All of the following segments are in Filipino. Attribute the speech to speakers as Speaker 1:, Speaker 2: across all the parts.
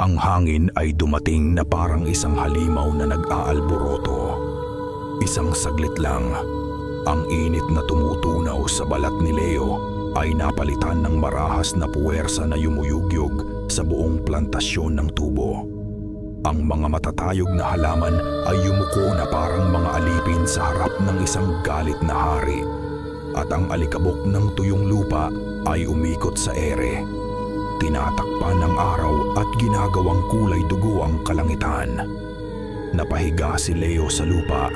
Speaker 1: Ang hangin ay dumating na parang isang halimaw na nag-aalboroto. Isang saglit lang, ang init na tumutunaw sa balat ni Leo ay napalitan ng marahas na puwersa na yumuyugyog sa buong plantasyon ng tubo. Ang mga matatayog na halaman ay yumuko na parang mga alipin sa harap ng isang galit na hari, at ang alikabok ng tuyong lupa ay umikot sa ere. Tinatakpan ng araw at ginagawang kulay dugo ang kalangitan. Napahiga si Leo sa lupa.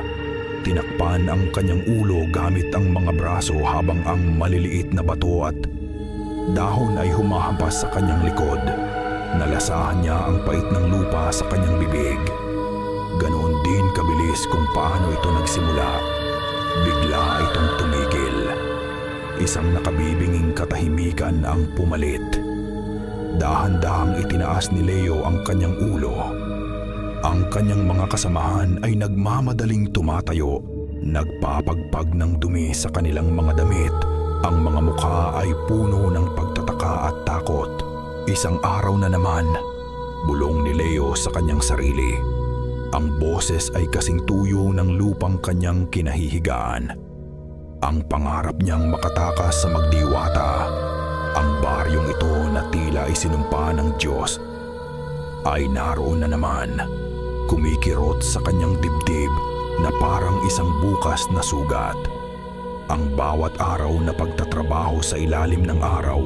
Speaker 1: Tinakpan ang kanyang ulo gamit ang mga braso habang ang maliliit na bato at dahon ay humahampas sa kanyang likod. Nalasahan niya ang pait ng lupa sa kanyang bibig. Ganoon din kabilis kung paano ito nagsimula. Bigla itong tumigil. Isang nakabibinging katahimikan ang pumalit. Dahan-dahang itinaas ni Leo ang kanyang ulo. Ang kanyang mga kasamahan ay nagmamadaling tumatayo, nagpapagpag ng dumi sa kanilang mga damit. Ang mga mukha ay puno ng pagtataka at takot. Isang araw na naman, bulong ni Leo sa kanyang sarili. Ang boses ay kasing tuyo ng lupang kanyang kinahihigaan. Ang pangarap niyang makatakas sa magdiwata, ang baryong ito na tila ay sinumpa ng Diyos, ay naroon na naman, kumikirot sa kanyang dibdib na parang isang bukas na sugat. Ang bawat araw na pagtatrabaho sa ilalim ng araw,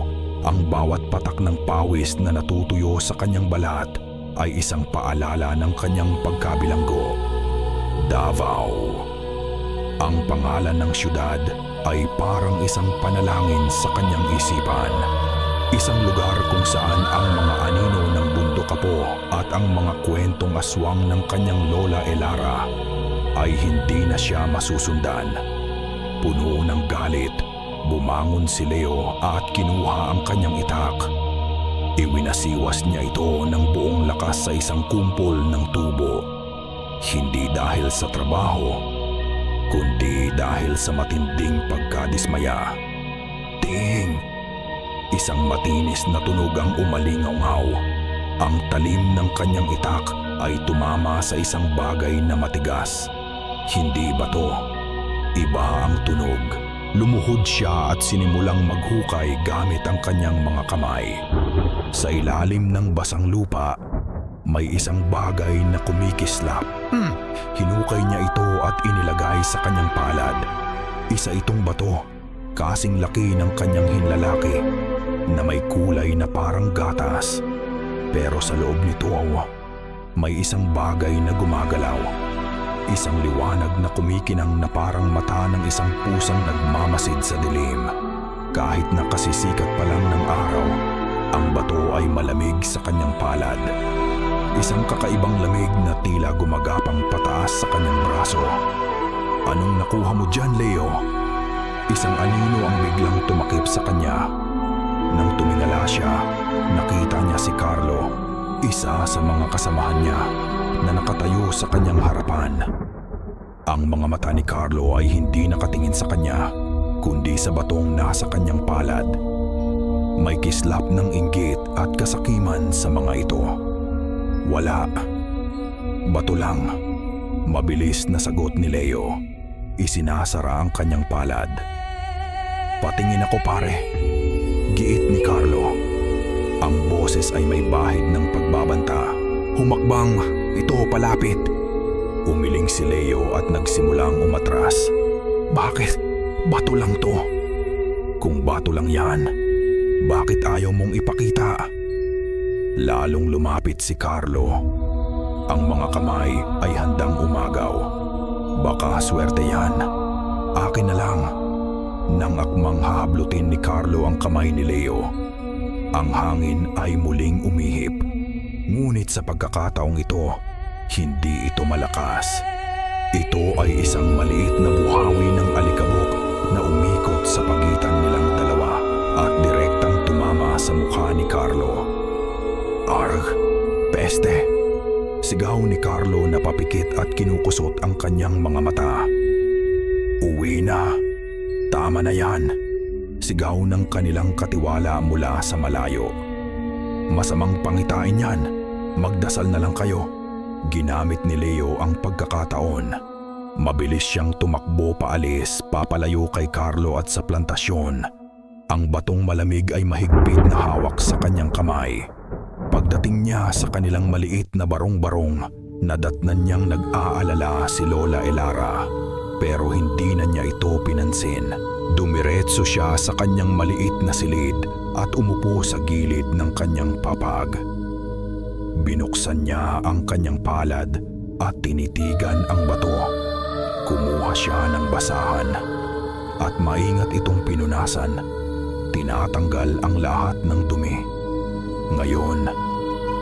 Speaker 1: ang bawat patak ng pawis na natutuyo sa kanyang balat ay isang paalala ng kanyang pagkabilanggo. Davao. Ang pangalan ng syudad ay parang isang panalangin sa kanyang isipan. Isang lugar kung saan ang mga anino ng bundok apo at ang mga kwentong aswang ng kanyang lola Elara ay hindi na siya masusundan. Puno ng galit, bumangon si Leo at kinuha ang kanyang itak. Iwinasiwas niya ito ng buong lakas sa isang kumpol ng tubo. Hindi dahil sa trabaho, kundi dahil sa matinding pagkadismaya. Ting! Isang matinis na tunog ang umalingaw-ngaw. Ang talim ng kanyang itak ay tumama sa isang bagay na matigas. Hindi bato. Iba ang tunog. Lumuhod siya at sinimulang maghukay gamit ang kanyang mga kamay. Sa ilalim ng basang lupa, may isang bagay na kumikislap. Hinukay niya ito at inilagay sa kanyang palad. Isa itong bato, kasing laki ng kanyang hinlalaki, na may kulay na parang gatas. Pero sa loob nito, may isang bagay na gumagalaw. Isang liwanag na kumikinang na parang mata ng isang pusang nagmamasid sa dilim. Kahit nakasisikat pa lang ng araw, ang bato ay malamig sa kanyang palad. Isang kakaibang lamig na tila gumagapang pataas sa kanyang braso. Anong nakuha mo dyan, Leo? Isang anino ang biglang tumakip sa kanya. Nang tumingala siya, nakita niya si Carlo, isa sa mga kasamahan niya, na nakatayo sa kanyang harapan. Ang mga mata ni Carlo ay hindi nakatingin sa kanya, kundi sa batong nasa kanyang palad. May kislap ng inggit at kasakiman sa mga ito. Wala. Bato lang. Mabilis na sagot ni Leo. Isinasara ang kanyang palad. Patingin ako, pare. Giit ni Carlo. Ang boses ay may bahid ng pagbabanta. Humakbang, ito palapit. Umiling si Leo at nagsimulang umatras. Bakit? Bato lang to. Kung bato lang yan, bakit ayaw mong ipakita? Lalong lumapit si Carlo. Ang mga kamay ay handang umagaw. Baka swerte yan. Akin na lang. Nang akmang hahablutin ni Carlo ang kamay ni Leo, ang hangin ay muling umihip. Ngunit sa pagkakataong ito, hindi ito malakas. Ito ay isang maliit na buhawi ng alikabok na umikot sa pagitan nilang dalawa at direktang tumama sa mukha ni Carlo. Arg! Peste! Sigaw ni Carlo na papikit at kinukusot ang kanyang mga mata. Uwi na! Tama na yan! Sigaw ng kanilang katiwala mula sa malayo. Masamang pangitain yan. Magdasal na lang kayo. Ginamit ni Leo ang pagkakataon. Mabilis siyang tumakbo paalis, papalayo kay Carlo at sa plantasyon. Ang batong malamig ay mahigpit na hawak sa kanyang kamay. Pagdating niya sa kanilang maliit na barong-barong, nadatnan niyang nag-aalala si Lola Elara. Pero hindi na niya ito pinansin. Dumiretso siya sa kanyang maliit na silid at umupo sa gilid ng kanyang papag. Binuksan niya ang kanyang palad at tinitigan ang bato. Kumuha siya ng basahan at maingat itong pinunasan. Tinatanggal ang lahat ng dumi. Ngayon,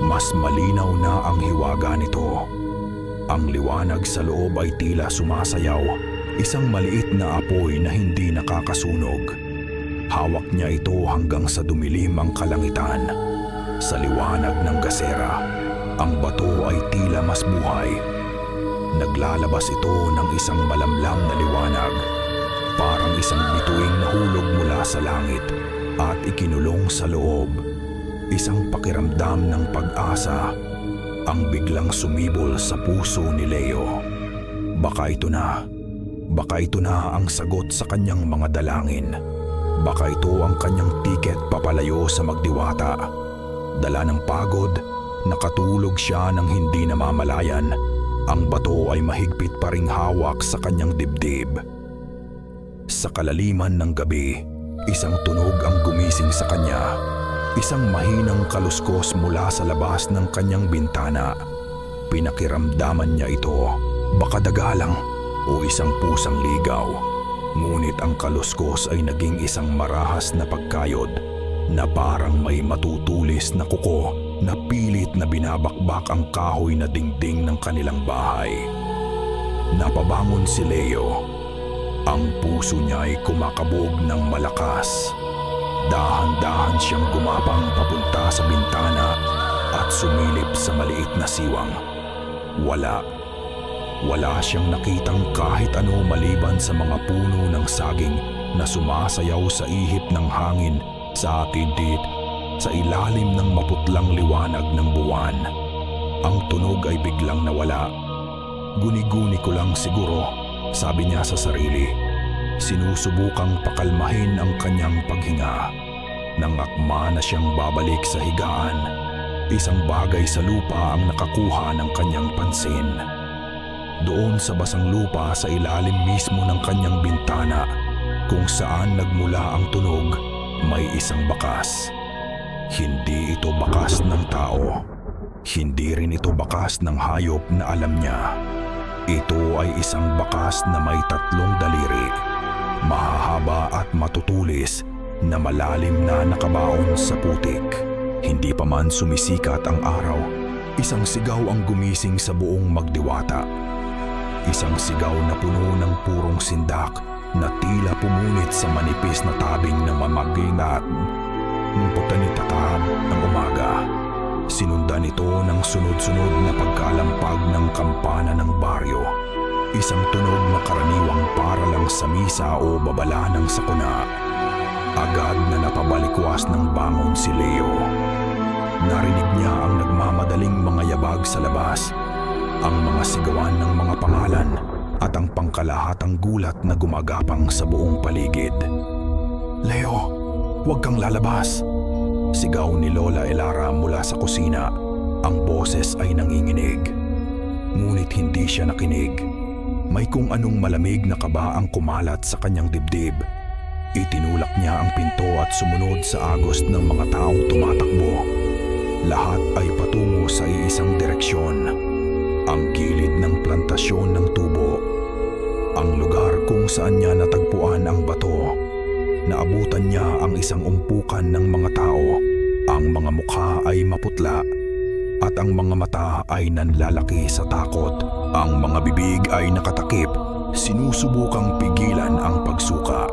Speaker 1: mas malinaw na ang hiwaga nito. Ang liwanag sa loob ay tila sumasayaw, isang maliit na apoy na hindi nakakasunog. Hawak niya ito hanggang sa dumilim ang kalangitan. Sa liwanag ng gasera, ang bato ay tila mas buhay. Naglalabas ito ng isang malamlam na liwanag, parang isang bituing nahulog mula sa langit at ikinulong sa loob. Isang pakiramdam ng pag-asa ang biglang sumibol sa puso ni Leo. Baka ito na ang sagot sa kanyang mga dalangin. Baka ito ang kanyang tiket papalayo sa magdiwata. Dala ng pagod, nakatulog siya ng hindi namamalayan. Ang bato ay mahigpit pa ring hawak sa kanyang dibdib. Sa kalaliman ng gabi, isang tunog ang gumising sa kanya. Isang mahinang kaluskos mula sa labas ng kanyang bintana. Pinakiramdaman niya ito, baka dagalang o isang pusang ligaw. Ngunit ang kaluskos ay naging isang marahas na pagkayod na parang may matutulis na kuko na pilit na binabakbak ang kahoy na dingding ng kanilang bahay. Napabangon si Leo. Ang puso niya ay kumakabog ng malakas. Dahan-dahan siyang gumapang papunta sa bintana at sumilip sa maliit na siwang. Wala siyang nakitang kahit ano maliban sa mga puno ng saging na sumasayaw sa ihip ng hangin sa tidit sa ilalim ng maputlang liwanag ng buwan. Ang tunog ay biglang nawala. Guni-guni ko lang siguro, sabi niya sa sarili. Sinusubukang pakalmahin ang kanyang paghinga. Nang akma na siyang babalik sa higaan, isang bagay sa lupa ang nakakuha ng kanyang pansin. Doon sa basang lupa sa ilalim mismo ng kanyang bintana, kung saan nagmula ang tunog, may isang bakas. Hindi ito bakas ng tao. Hindi rin ito bakas ng hayop na alam niya. Ito ay isang bakas na may 3 daliri, mahahaba at matutulis na malalim na nakabaon sa putik. Hindi pa man sumisikat ang araw, isang sigaw ang gumising sa buong magdiwata. Isang sigaw na puno ng purong sindak na tila pumunit sa manipis na tabing ng mamaginat. Pagtanitatab ng umaga, sinundan ito ng sunod-sunod na pagkalampag ng kampana ng baryo. Isang tunog na karaniwang para lang sa misa o babala ng sakuna. Agad na napabalikwas ng bangon si Leo. Narinig niya ang nagmamadaling mga yabag sa labas, ang mga sigawan ng mga pangalan at ang pangkalahatang gulat na gumagapang sa buong paligid. "Leo, huwag kang lalabas!" Sigaw ni Lola Elara mula sa kusina. Ang boses ay nanginginig. Ngunit hindi siya nakinig. May kung anong malamig na kaba ang kumalat sa kanyang dibdib. Itinulak niya ang pinto at sumunod sa agos ng mga taong tumatakbo. Lahat ay patungo sa iisang direksyon. Ang gilid ng plantasyon ng tubo. Ang lugar kung saan niya natagpuan ang bato. Naabutan niya ang isang umpukan ng mga tao. Ang mga mukha ay maputla at ang mga mata ay nanlalaki sa takot. Ang mga bibig ay nakatakip, sinusubukang pigilan ang pagsuka.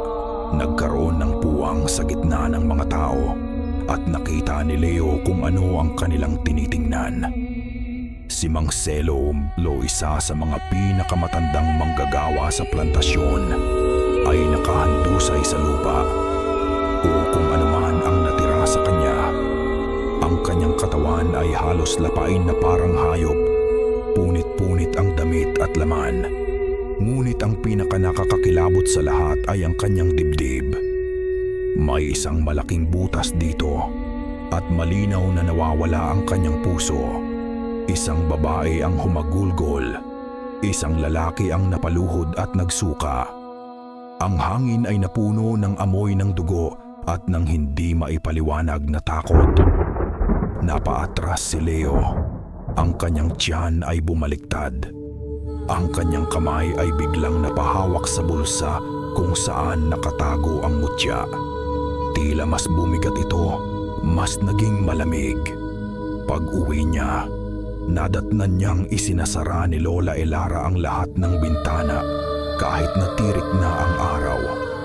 Speaker 1: Nagkaroon ng puwang sa gitna ng mga tao at nakita ni Leo kung ano ang kanilang tinitingnan. Si Mang Selo, isa sa mga pinakamatandang manggagawa sa plantasyon, ay nakahandusay sa lupa o kung anuman ang natira sa kanya. Ang kanyang katawan ay halos lapain na parang hayop. Punit-punit ang damit at laman. Ngunit ang pinakanakakakilabot sa lahat ay ang kanyang dibdib. May isang malaking butas dito at malinaw na nawawala ang kanyang puso. Isang babae ang humagulgol. Isang lalaki ang napaluhod at nagsuka. Ang hangin ay napuno ng amoy ng dugo at ng hindi maipaliwanag na takot. Napaatras si Leo. Ang kanyang tiyan ay bumaliktad. Ang kanyang kamay ay biglang napahawak sa bulsa kung saan nakatago ang mutya. Tila mas bumigat ito, mas naging malamig. Pag-uwi niya, nadatnan niyang isinasara ni Lola Elara ang lahat ng bintana kahit natirik na ang araw.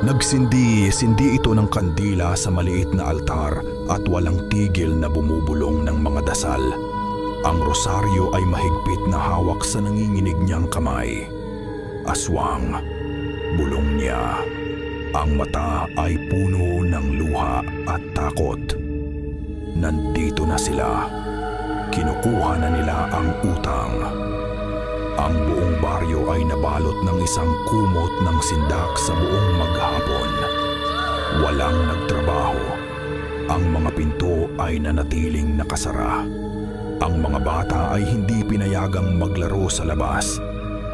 Speaker 1: Nagsindi-sindi ito ng kandila sa maliit na altar at walang tigil na bumubulong ng mga dasal. Ang rosaryo ay mahigpit na hawak sa nanginginig niyang kamay. Aswang, bulong niya. Ang mata ay puno ng luha at takot. Nandito na sila. Kinukuha na nila ang utang. Ang buong baryo ay nabalot ng isang kumot ng sindak sa buong maghapon. Walang nagtrabaho. Ang mga pinto ay nanatiling nakasara. Ang mga bata ay hindi pinayagang maglaro sa labas.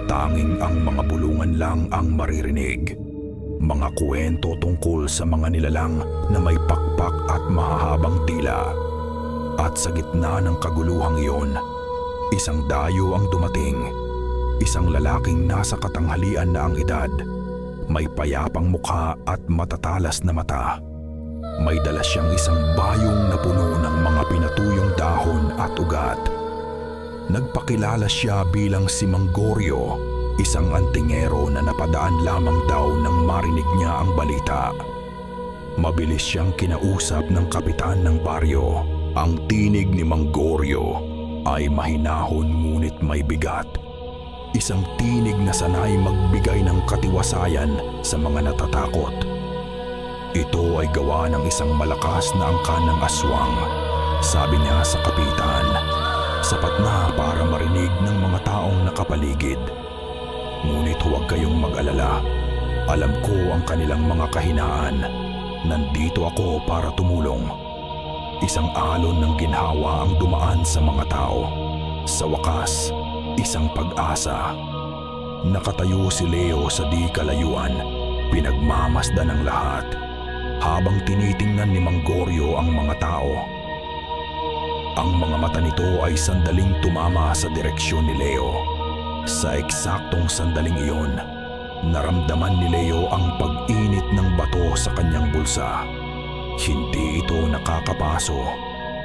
Speaker 1: Tanging ang mga bulungan lang ang maririnig. Mga kwento tungkol sa mga nilalang na may pakpak at mahahabang dila. At sa gitna ng kaguluhang iyon, isang dayo ang dumating. Isang lalaking nasa katanghalian na ang edad. May payapang mukha at matatalas na mata. May dala siyang isang bayong na puno ng mga pinatuyong dahon at ugat. Nagpakilala siya bilang si Mangorio, isang antingero na napadaan lamang daw nang marinig niya ang balita. Mabilis siyang kinausap ng kapitan ng baryo. Ang tinig ni Mangorio ay mahinahon ngunit may bigat. Isang tinig na sanay magbigay ng katiwasayan sa mga natatakot. Ito ay gawa ng isang malakas na angkan ng aswang, sabi niya sa kapitan. Sapat na para marinig ng mga taong nakapaligid. Ngunit huwag kayong mag-alala. Alam ko ang kanilang mga kahinaan. Nandito ako para tumulong. Isang alon ng ginhawa ang dumaan sa mga tao. Sa wakas, isang pag-asa. Nakatayo si Leo sa di kalayuan, pinagmamasdan ng lahat, habang tinitingnan ni Mangorio ang mga tao. Ang mga mata nito ay sandaling tumama sa direksyon ni Leo. Sa eksaktong sandaling iyon, naramdaman ni Leo ang pag-init ng bato sa kanyang bulsa. Hindi ito nakakapaso,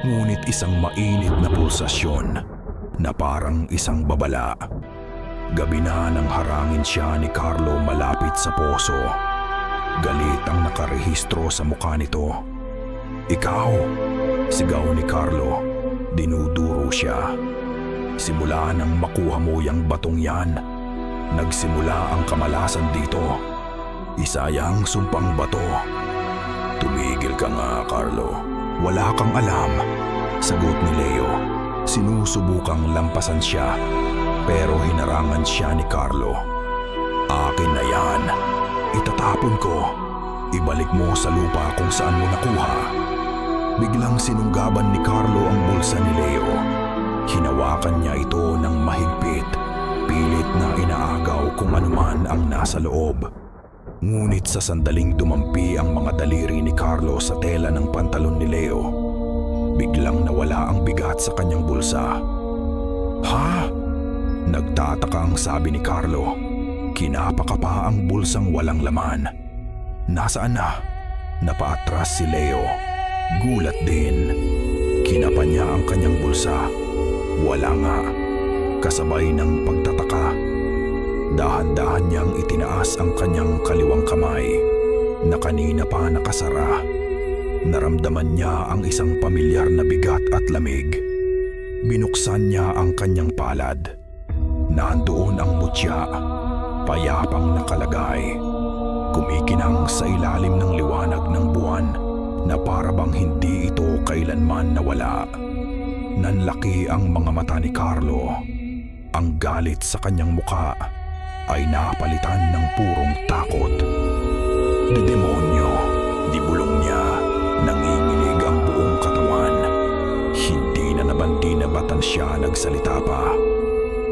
Speaker 1: ngunit isang mainit na pulsasyon na parang isang babala. Gabi na nang harangin siya ni Carlo malapit sa poso. Galit ang nakarehistro sa mukha nito. "Ikaw!" sigaw ni Carlo. Dinuduro siya. "Simula nang makuha mo yang batong yan, nagsimula ang kamalasan dito. Isa yang sumpang bato." "Tumigil ka nga, Carlo. Wala kang alam," sagot ni Leo. Sinusubukang lampasan siya, pero hinarangan siya ni Carlo. "Akin na yan. Itatapon ko. Ibalik mo sa lupa kung saan mo nakuha." Biglang sinunggaban ni Carlo ang bulsa ni Leo. Hinawakan niya ito ng mahigpit, pilit na inaagaw kung anuman ang nasa loob. Ngunit sa sandaling dumampi ang mga daliri ni Carlo sa tela ng pantalon ni Leo, biglang nawala ang bigat sa kanyang bulsa. "Ha?" Nagtataka ang sabi ni Carlo. Kinapaka pa ang bulsang walang laman. "Nasaan na?" Napaatras si Leo. Gulat din. Kinapa niya ang kanyang bulsa. Wala nga. Kasabay ng pagtataka, dahan-dahan niyang itinaas ang kanyang kaliwang kamay na kanina pa nakasara. Naramdaman niya ang isang pamilyar na bigat at lamig. Binuksan niya ang kanyang palad. Nandoon ang mutya, payapang nakalagay, kumikinang sa ilalim ng liwanag ng buwan na parabang hindi ito kailanman nawala. Nanlaki ang mga mata ni Carlo. Ang galit sa kanyang muka ay napalitan ng purong takot. Demonyo, di bulong niya, nanginginig ang buong katawan. Hindi na nabanti-nabatan siya nagsalita pa.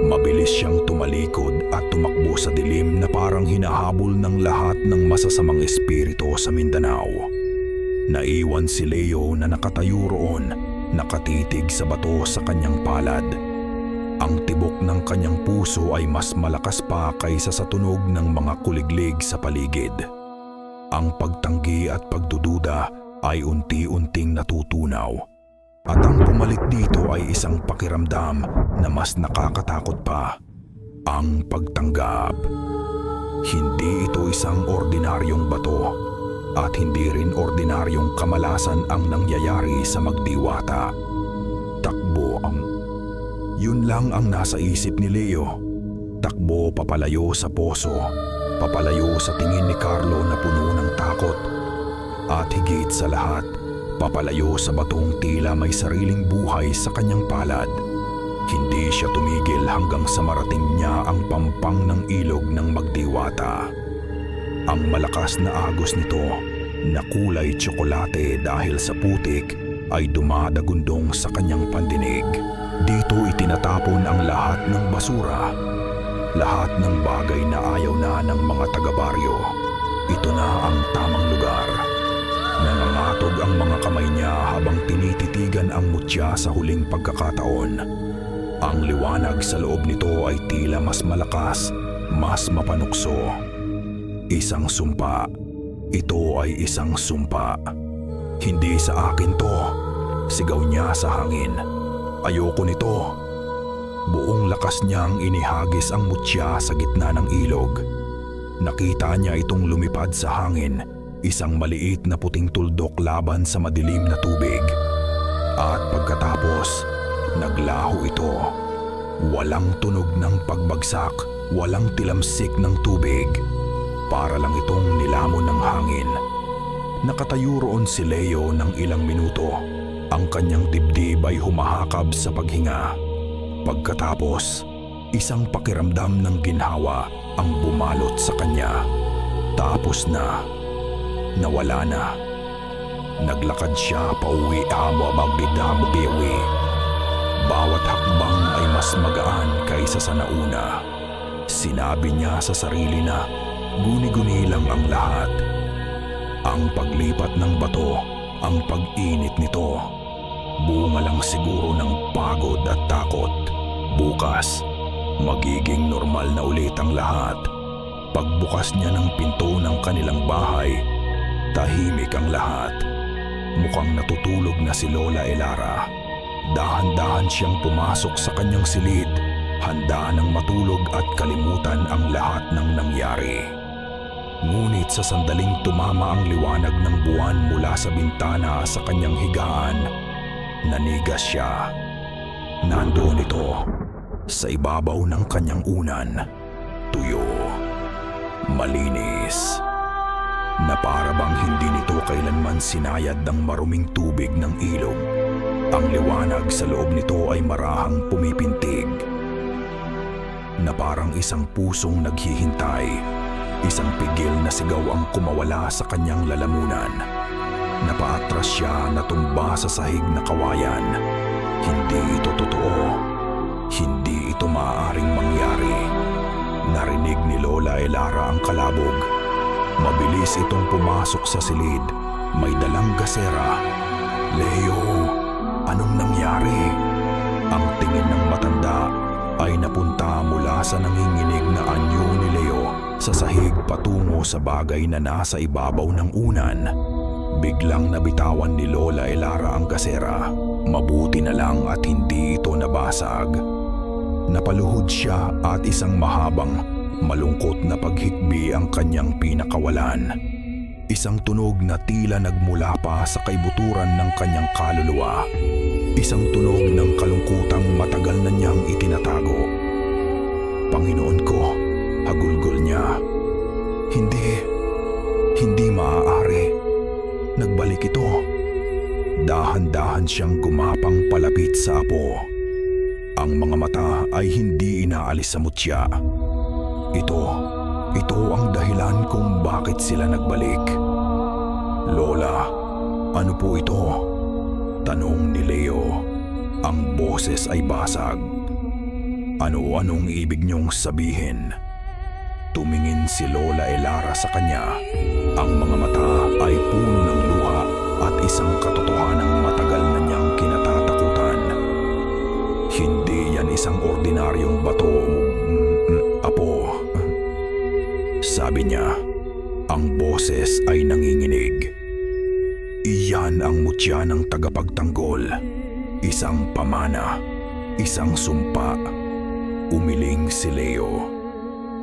Speaker 1: Mabilis siyang tumalikod at tumakbo sa dilim na parang hinahabol ng lahat ng masasamang espiritu sa Mindanao. Naiwan si Leo na nakatayo roon, nakatitig sa bato sa kanyang palad. Ang tibok ng kanyang puso ay mas malakas pa kaysa sa tunog ng mga kuliglig sa paligid. Ang pagtanggi at pagdududa ay unti-unting natutunaw. At ang pumalit dito ay isang pakiramdam na mas nakakatakot pa. Ang pagtanggap. Hindi ito isang ordinaryong bato at hindi rin ordinaryong kamalasan ang nangyayari sa magdiwata. Takbo ang... Yun lang ang nasa isip ni Leo. Takbo papalayo sa poso, papalayo sa tingin ni Carlo na puno ng takot. At higit sa lahat, papalayo sa batong tila may sariling buhay sa kanyang palad. Hindi siya tumigil hanggang sa marating niya ang pampang ng ilog ng magdiwata. Ang malakas na agos nito, na kulay tsokolate dahil sa putik, ay dumadagundong sa kanyang pandinig. Dito itinatapon ang lahat ng basura, lahat ng bagay na ayaw na ng mga taga-baryo. Ito na ang tamang lugar. Nangangatog ang mga kamay niya habang tinititigan ang mutya sa huling pagkakataon. Ang liwanag sa loob nito ay tila mas malakas, mas mapanukso. Isang sumpa. Ito ay isang sumpa. Hindi sa akin to. Sigaw niya sa hangin. Ayoko nito. Buong lakas niyang inihagis ang mutya sa gitna ng ilog. Nakita niya itong lumipad sa hangin, isang maliit na puting tuldok laban sa madilim na tubig. At pagkatapos, naglaho ito. Walang tunog ng pagbagsak, walang tilamsik ng tubig. Para lang itong nilamon ng hangin. Nakatayo roon si Leo ng ilang minuto. Ang kanyang dibdib ay humahakab sa paghinga. Pagkatapos, isang pakiramdam ng ginhawa ang bumalot sa kanya. Tapos na. Nawala na. Naglakad siya pauwi habang bidamubiwi. Bawat hakbang ay mas magaan kaysa sa nauna. Sinabi niya sa sarili na guni-guni lang ang lahat. Ang paglipat ng bato, ang pag-init nito, bunga lang siguro ng pagod at takot. Bukas, magiging normal na ulit ang lahat. Pagbukas niya ng pinto ng kanilang bahay, tahimik ang lahat. Mukhang natutulog na si Lola Elara. Dahan-dahan siyang pumasok sa kanyang silid, handa nang matulog at kalimutan ang lahat ng nangyari. Ngunit sa sandaling tumama ang liwanag ng buwan mula sa bintana sa kanyang higaan, nanigas siya. Nandoon ito, sa ibabaw ng kanyang unan, tuyo, malinis, na para bang hindi nito kailanman sinayad ng maruming tubig ng ilog. Ang liwanag sa loob nito ay marahang pumipintig, na parang isang pusong naghihintay. Isang pigil na sigaw ang kumawala sa kanyang lalamunan. Napaatras siya na tumba sa sahig na kawayan. Hindi ito totoo. Hindi ito maaaring mangyari. Narinig ni Lola Elara ang kalabog. Mabilis itong pumasok sa silid. May dalang gasera. Leo, anong nangyari? Ang tingin ng matanda ay napunta mula sa nanginginig na anyo ni Leo sa sahig patungo sa bagay na nasa ibabaw ng unan. Biglang nabitawan ni Lola Elara ang gasera. Mabuti na lang at hindi ito nabasag. Napaluhod siya at isang mahabang, malungkot na paghikbi ang kanyang pinakawalan. Isang tunog na tila nagmula pa sa kaibuturan ng kanyang kaluluwa. Isang tunog ng kalungkutang matagal na niyang itinatago. Panginoon ko, hagulgol niya. Hindi maaari. Nagbalik ito. Dahan-dahan siyang gumapang palapit sa apo. Ang mga mata ay hindi inaalis sa mutya. Ito ang dahilan kung bakit sila nagbalik. Lola, ano po ito? Tanong ni Leo. Ang boses ay basag. Ano-anong ibig niyong sabihin? Tumingin si Lola Elara sa kanya. Ang mga mata ay puno ng luha at isang katotohanang matagal na niyang kinatatakutan. Hindi yan isang ordinaryong bato, apo. Sabi niya, ang boses ay nanginginig. Iyan ang mutya ng tagapagtanggol. Isang pamana, isang sumpa. Umiling si Leo.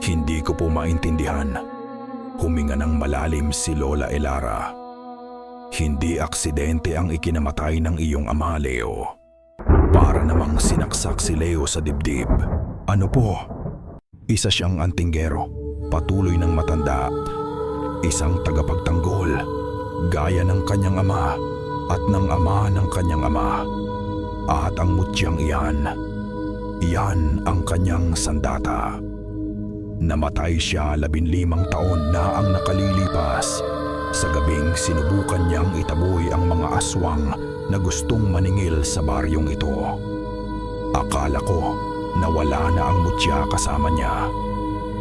Speaker 1: Hindi ko po maintindihan. Huminga ng malalim si Lola Elara. Hindi aksidente ang ikinamatay ng iyong ama, Leo. Para namang sinaksak si Leo sa dibdib. Ano po? Isa siyang antinggero, patuloy ng matanda. Isang tagapagtanggol, gaya ng kanyang ama at ng ama ng kanyang ama. At ang mutyang iyan ang kanyang sandata. Namatay siya 15 taon na ang nakalilipas. Sa gabing sinubukan niyang itaboy ang mga aswang na gustong maningil sa baryong ito. Akala ko na wala na ang mutya kasama niya.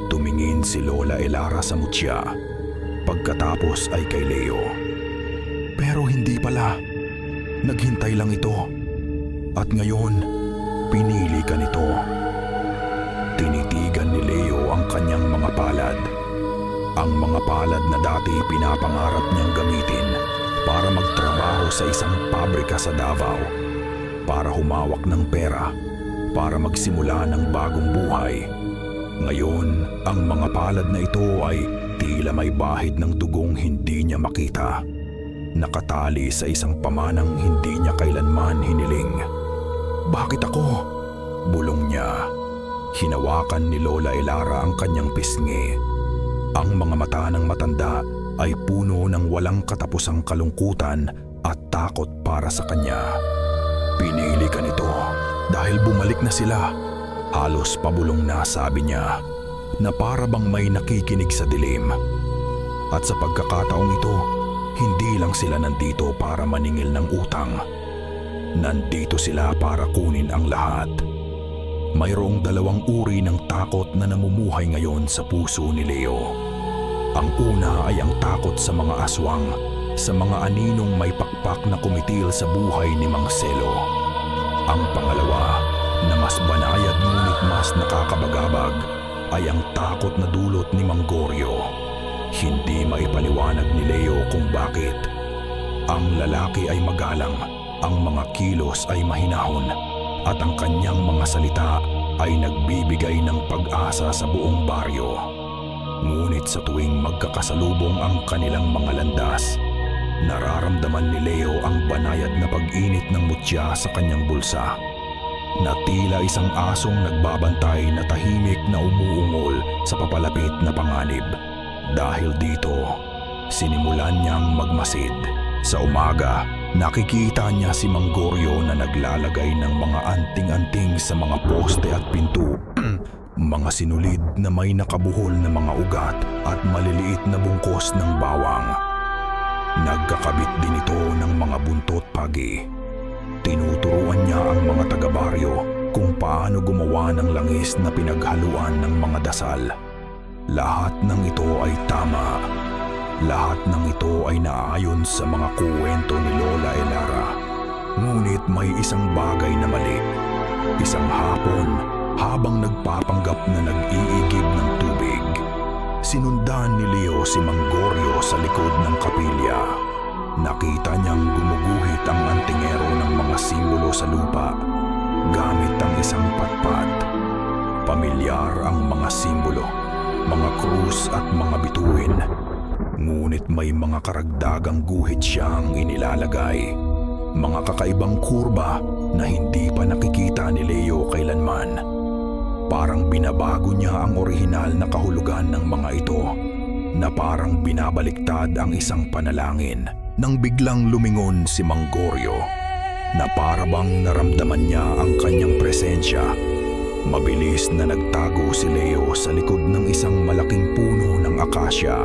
Speaker 1: Tumingin si Lola Elara sa mutya. Pagkatapos ay kay Leo. Pero hindi pala. Naghintay lang ito. At ngayon, pinili ka nito. Tinitigan ni Leo ang kanyang mga palad. Ang mga palad na dati pinapangarap niyang gamitin para magtrabaho sa isang pabrika sa Davao, para humawak ng pera, para magsimula ng bagong buhay. Ngayon, ang mga palad na ito ay tila may bahid ng dugong hindi niya makita. Nakatali sa isang pamanang hindi niya kailanman hiniling. Bakit ako? Bulong niya. Hinawakan ni Lola Elara ang kanyang pisngi. Ang mga mata ng matanda ay puno ng walang katapusang kalungkutan at takot para sa kanya. Pinili ka nito dahil bumalik na sila. Halos pabulong na sabi niya na para bang may nakikinig sa dilim. At sa pagkakataong ito, hindi lang sila nandito para maningil ng utang. Nandito sila para kunin ang lahat. Mayroong 2 uri ng takot na namumuhay ngayon sa puso ni Leo. Ang una ay ang takot sa mga aswang, sa mga aninong may pakpak na kumitil sa buhay ni Mang Selo. Ang pangalawa, na mas banayad ngunit mas nakakabagabag, ay ang takot na dulot ni Mang Goryo. Hindi maipaliwanag ni Leo kung bakit. Ang lalaki ay magalang, ang mga kilos ay mahinahon, at ang kanyang mga salita ay nagbibigay ng pag-asa sa buong baryo. Ngunit sa tuwing magkakasalubong ang kanilang mga landas, nararamdaman ni Leo ang banayad na pag-init ng mutya sa kanyang bulsa. Na tila isang asong nagbabantay na tahimik na umuungol sa papalapit na panganib. Dahil dito, sinimulan niyang magmasid. Sa umaga, nakikita niya si Mang Goryo na naglalagay ng mga anting-anting sa mga poste at pinto. Mga sinulid na may nakabuhol na mga ugat at maliliit na bungkos ng bawang. Nagkakabit din ito ng mga buntot pagi. Tinuturuan niya ang mga taga-baryo kung paano gumawa ng langis na pinaghaluan ng mga dasal. Lahat ng ito ay tama. Lahat ng ito ay naaayon sa mga kuwento ni Lola Elara. Ngunit may isang bagay na mali. Isang hapon, habang nagpapanggap na nag-iigib ng tubig, sinundan ni Leo si Mang Goryo sa likod ng kapilya. Nakita niyang gumuguhit ang antingero ng mga simbolo sa lupa gamit ang isang patpat. Pamilyar ang mga simbolo, mga krus at mga bituin. Ngunit may mga karagdagang guhit siyang inilalagay. Mga kakaibang kurba na hindi pa nakikita ni Leo kailanman. Parang binabago niya ang orihinal na kahulugan ng mga ito, na parang binabaliktad ang isang panalangin. nang biglang lumingon si Mang Goryo na para bang naramdaman niya ang kanyang presensya. Mabilis na nagtago si Leo sa likod ng isang malaking puno ng akasya.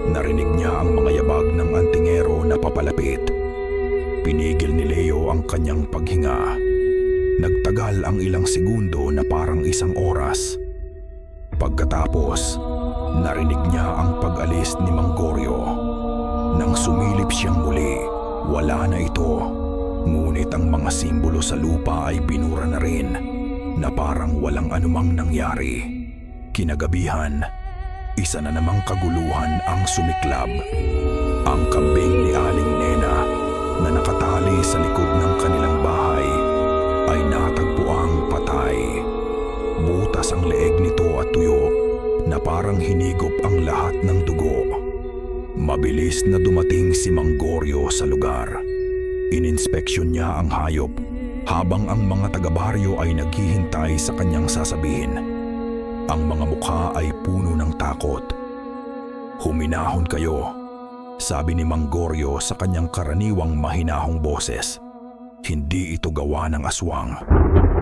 Speaker 1: Narinig niya ang mga yabag ng antingero na papalapit. Pinigil ni Leo ang kanyang paghinga. Nagtagal ang ilang segundo na parang isang oras. Pagkatapos, narinig niya ang pag-alis ni Mang Goryo. Nang sumilip siyang muli, wala na ito. Ngunit ang mga simbolo sa lupa ay binura na rin na parang walang anumang nangyari. Kinagabihan, isa na namang kaguluhan ang sumiklab. Ang kambing ni Aling Nena na nakatali sa likod ng kanilang bahay ay natagpuang patay. Butas ang leeg nito at tuyo na parang hinigop ang lahat ng dugo. Mabilis na dumating si Mang Goryo sa lugar. Ininspeksyon niya ang hayop habang ang mga taga-baryo ay naghihintay sa kanyang sasabihin. Ang mga mukha ay puno ng takot. "Huminahon kayo," sabi ni Mang Goryo sa kanyang karaniwang mahinahong boses. "Hindi ito gawa ng aswang.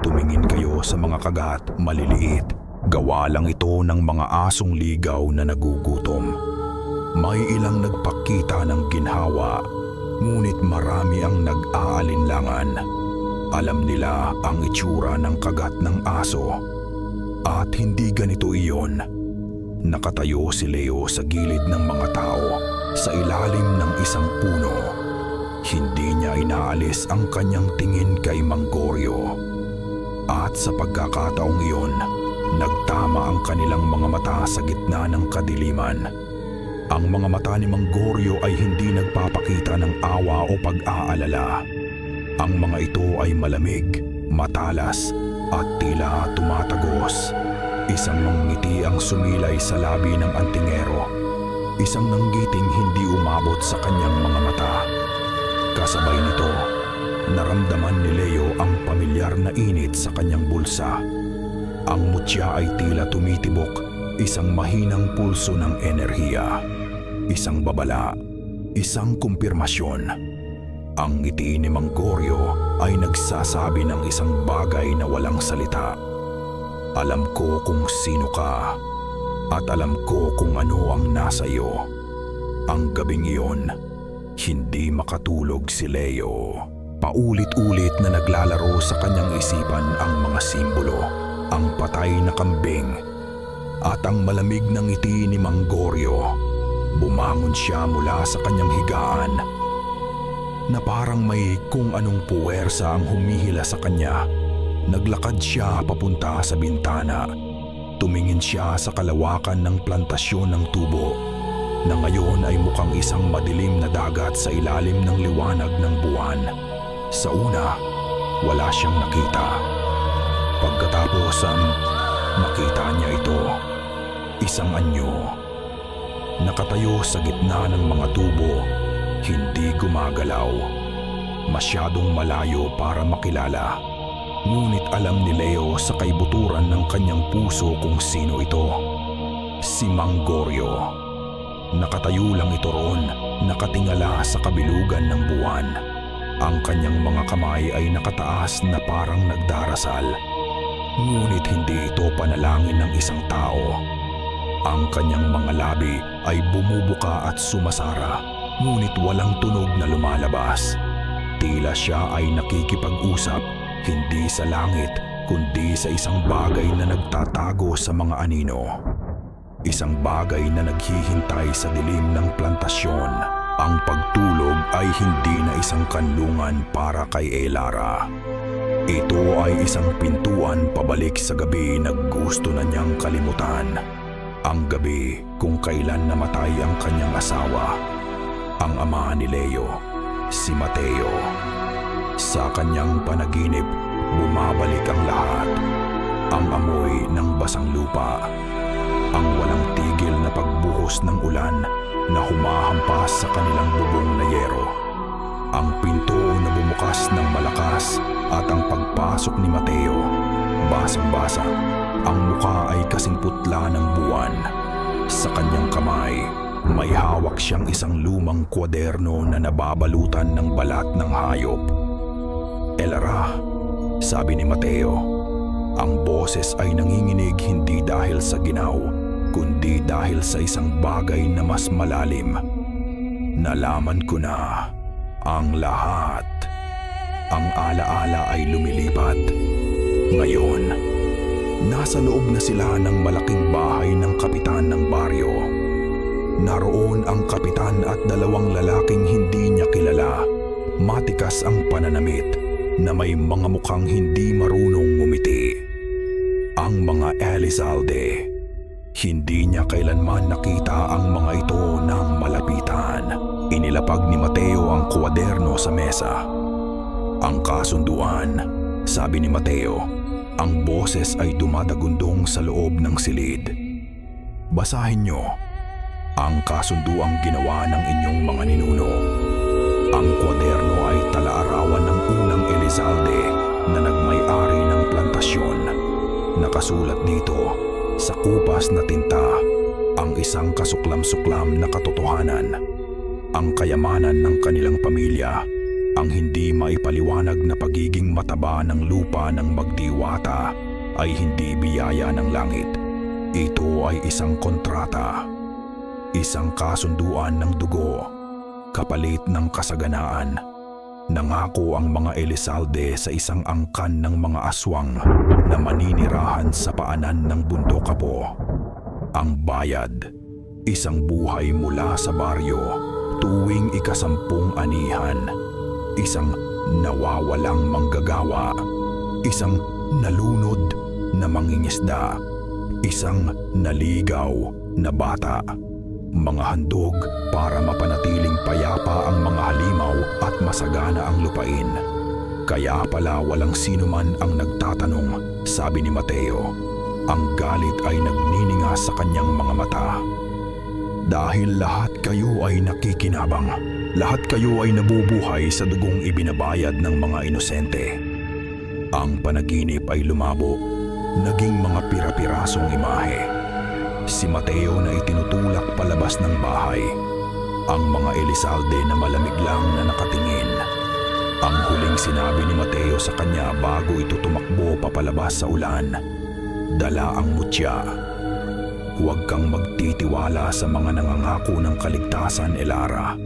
Speaker 1: Tumingin kayo sa mga kagat, maliliit. Gawa lang ito ng mga asong ligaw na nagugutom." May ilang nagpakita ng ginhawa, ngunit marami ang nag-aalinlangan. Alam nila ang itsura ng kagat ng aso. At hindi ganito iyon. Nakatayo si Leo sa gilid ng mga tao sa ilalim ng isang puno. Hindi niya inaalis ang kanyang tingin kay Mang Goryo. At sa pagkakataong iyon, nagtama ang kanilang mga mata sa gitna ng kadiliman. Ang mga mata ni Mang Goryo ay hindi nagpapakita ng awa o pag-aalala. Ang mga ito ay malamig, matalas, at tila tumatagos. Isang ngiti ang sumilay sa labi ng antingero. Isang nanggiting hindi umabot sa kanyang mga mata. Kasabay nito, naramdaman ni Leo ang pamilyar na init sa kanyang bulsa. Ang mutya ay tila tumitibok, isang mahinang pulso ng enerhiya. Isang babala, isang kumpirmasyon. Ang ngiti ni Mang Goryo ay nagsasabi ng isang bagay na walang salita. "Alam ko kung sino ka, at alam ko kung ano ang nasa iyo." Ang gabing iyon, hindi makatulog si Leo. Paulit-ulit na naglalaro sa kanyang isipan ang mga simbolo, ang patay na kambing, at ang malamig na ngiti ni Mang Goryo. Bumangon siya mula sa kanyang higaan na parang may kung anong puwersa ang humihila sa kanya. Naglakad siya papunta sa bintana. Tumingin siya sa kalawakan ng plantasyon ng tubo na ngayon ay mukhang isang madilim na dagat sa ilalim ng liwanag ng buwan. Sa una, wala siyang nakita. Pagkatapos nakita niya ito, isang anyo. Nakatayo sa gitna ng mga tubo, hindi gumagalaw. Masyadong malayo para makilala. Ngunit alam ni Leo sa kaibuturan ng kanyang puso kung sino ito. Si Mang Goryo. Nakatayo lang ito roon, nakatingala sa kabilugan ng buwan. Ang kanyang mga kamay ay nakataas na parang nagdarasal. Ngunit hindi ito panalangin ng isang tao. Ang kanyang mga labi ay bumubuka at sumasara. Ngunit walang tunog na lumalabas. Tila siya ay nakikipag-usap, hindi sa langit, kundi sa isang bagay na nagtatago sa mga anino. Isang bagay na naghihintay sa dilim ng plantasyon. Ang pagtulog ay hindi na isang kanlungan para kay Elara. Ito ay isang pintuan pabalik sa gabi na gusto na niyang kalimutan. Ang gabi kung kailan namatay ang kanyang asawa. Ang ama ni Leo, si Mateo. Sa kanyang panaginip, bumabalik ang lahat. Ang amoy ng basang lupa. Ang walang tigil na pagbuhos ng ulan na humahampas sa kanilang bubong na yero. Ang pinto na bumukas ng malakas at ang pagpasok ni Mateo. Basang-basa, ang mukha ay kasing putla ng buwan. Sa kanyang kamay, May hawak siyang isang lumang kwaderno na nababalutan ng balat ng hayop. "Elara," sabi ni Mateo. Ang boses ay nanginginig hindi dahil sa ginaw, kundi dahil sa isang bagay na mas malalim. "Nalaman ko na ang lahat." Ang alaala ay lumilipat. Ngayon, nasa loob na sila ng malaking bahay ng kapitan ng baryo. Naroon ang kapitan at dalawang lalaking hindi niya kilala. Matikas ang pananamit na may mga mukhang hindi marunong ngumiti. Ang mga Elizalde. Hindi niya kailanman nakita ang mga ito ng malapitan. Inilapag ni Mateo ang kwaderno sa mesa. "Ang kasunduan," sabi ni Mateo. Ang boses ay dumadagundong sa loob ng silid. "Basahin niyo. Ang kasunduang ginawa ng inyong mga ninuno." Ang kwaderno ay talaarawan ng unang Elizalde na nagmay-ari ng plantasyon. Nakasulat dito sa kupas na tinta ang isang kasuklam-suklam na katotohanan. Ang kayamanan ng kanilang pamilya, ang hindi maipaliwanag na pagiging mataba ng lupa ng magdiwata ay hindi biyaya ng langit. Ito ay isang kontrata, isang kasunduan ng dugo, kapalit ng kasaganaan. Nangako ang mga Elizalde sa isang angkan ng mga aswang na maninirahan sa paanan ng bundok Apo. Ang bayad, isang buhay mula sa baryo tuwing ika-10 anihan. Isang nawawalang manggagawa, isang nalunod na mangingisda, isang naligaw na bata. Mga handog para mapanatiling payapa ang mga halimaw at masagana ang lupain. Kaya pala walang sino man ang nagtatanong, sabi ni Mateo. Ang galit ay nagnininga sa kanyang mga mata. Dahil lahat kayo ay nakikinabang, lahat kayo ay nabubuhay sa dugong ibinabayad ng mga inosente. Ang panaginip ay lumabo, naging mga pira-pirasong imahe. Si Mateo na itinutulak palabas ng bahay. Ang mga Elizalde na malamig lang na nakatingin. Ang huling sinabi ni Mateo sa kanya bago ito tumakbo papalabas sa ulan. Dala ang mutya. "Huwag kang magtitiwala sa mga nangangako ng kaligtasan, Elara.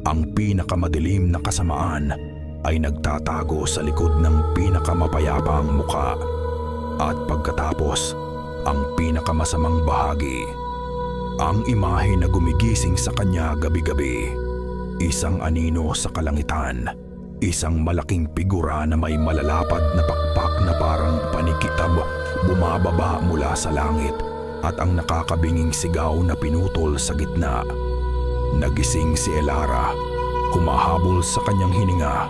Speaker 1: Ang pinakamadilim na kasamaan ay nagtatago sa likod ng pinakamapayapang muka. At pagkatapos, ang pinakamasamang bahagi, ang imahe na gumigising sa kanya gabi-gabi. Isang anino sa kalangitan, isang malaking figura na may malalapad na pakpak na parang panikitab bumababa mula sa langit at ang nakakabinging sigaw na pinutol sa gitna. Nagising si Elara, humahabol sa kanyang hininga.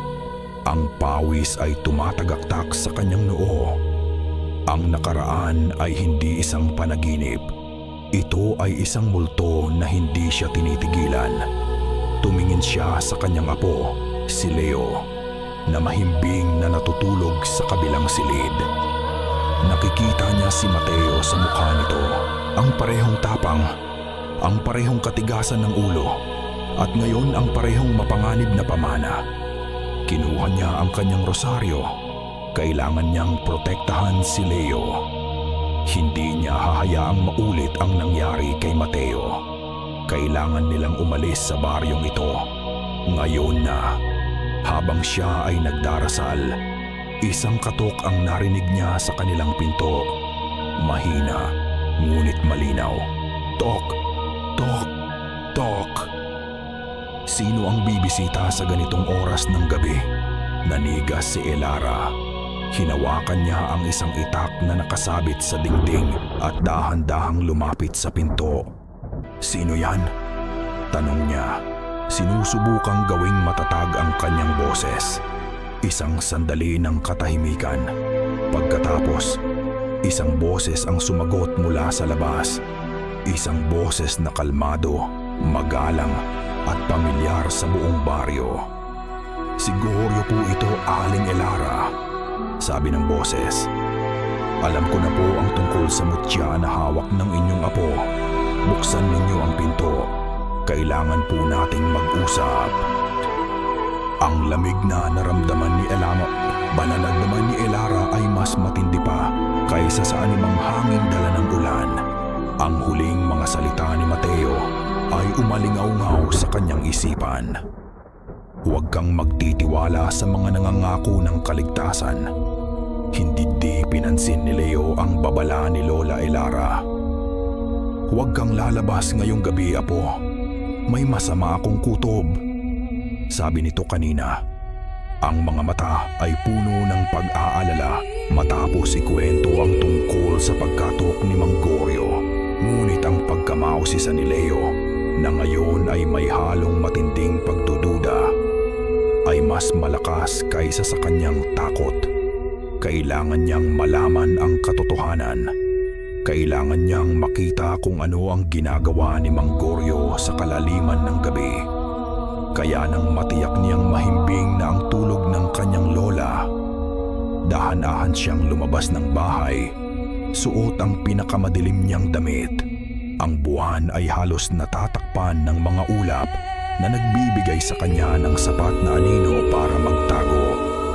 Speaker 1: Ang pawis ay tumatagaktak sa kanyang noo. Ang nakaraan ay hindi isang panaginip. Ito ay isang multo na hindi siya tinitigilan. Tumingin siya sa kanyang apo, si Leo, na mahimbing na natutulog sa kabilang silid. Nakikita niya si Mateo sa mukha nito, ang parehong tapang, ang parehong katigasan ng ulo, at ngayon ang parehong mapanganib na pamana. Kinuha niya ang kanyang rosaryo. Kailangan niyang protektahan si Leo. Hindi niya hahayaang maulit ang nangyari kay Mateo. Kailangan nilang umalis sa baryong ito. Ngayon na, habang siya ay nagdarasal, isang katok ang narinig niya sa kanilang pinto. Mahina, ngunit malinaw. Tok, tok, tok. Sino ang bibisita sa ganitong oras ng gabi? Nanigas si Elara. Hinawakan niya ang isang itak na nakasabit sa dingding at dahan-dahang lumapit sa pinto. "Sino yan?" tanong niya. Sinusubukang gawing matatag ang kanyang boses. Isang sandali ng katahimikan. Pagkatapos, isang boses ang sumagot mula sa labas. Isang boses na kalmado, magalang at pamilyar sa buong baryo. "Siguro po ito, Aling Elara," sabi ng boses. "Alam ko na po ang tungkol sa mutya na hawak ng inyong apo. Buksan ninyo ang pinto. kailangan po nating mag-usap. Ang lamig na naramdaman ni banalad naman ni Elara ay mas matindi pa kaysa sa anumang hanging dala ng ulan. Ang huling mga salita ni Mateo ay umalingaw-ngaw sa kanyang isipan. Huwag kang magtitiwala sa mga nangangako ng kaligtasan. Hindi pinansin ni Leo ang babala ni Lola Elara. Huwag kang lalabas ngayong gabi, apo. May masama akong kutob. Sabi nito kanina. Ang mga mata ay puno ng pag-aalala matapos ikwento ang tungkol sa pagkatok ni Mang Goryo. Ngunit ang pagkamausisa ni Leo na ngayon ay may halong matinding pagdududa ay mas malakas kaysa sa kanyang takot. Kailangan niyang malaman ang katotohanan. Kailangan niyang makita kung ano ang ginagawa ni Mang Goryo sa kalaliman ng gabi. Kaya nang matiyak niyang mahimbing na ang tulog ng kanyang lola, dahan-dahan siyang lumabas ng bahay, suot ang pinakamadilim niyang damit. Ang buwan ay halos natatakpan ng mga ulap na nagbibigay sa kanya ng sapat na anino para magtago.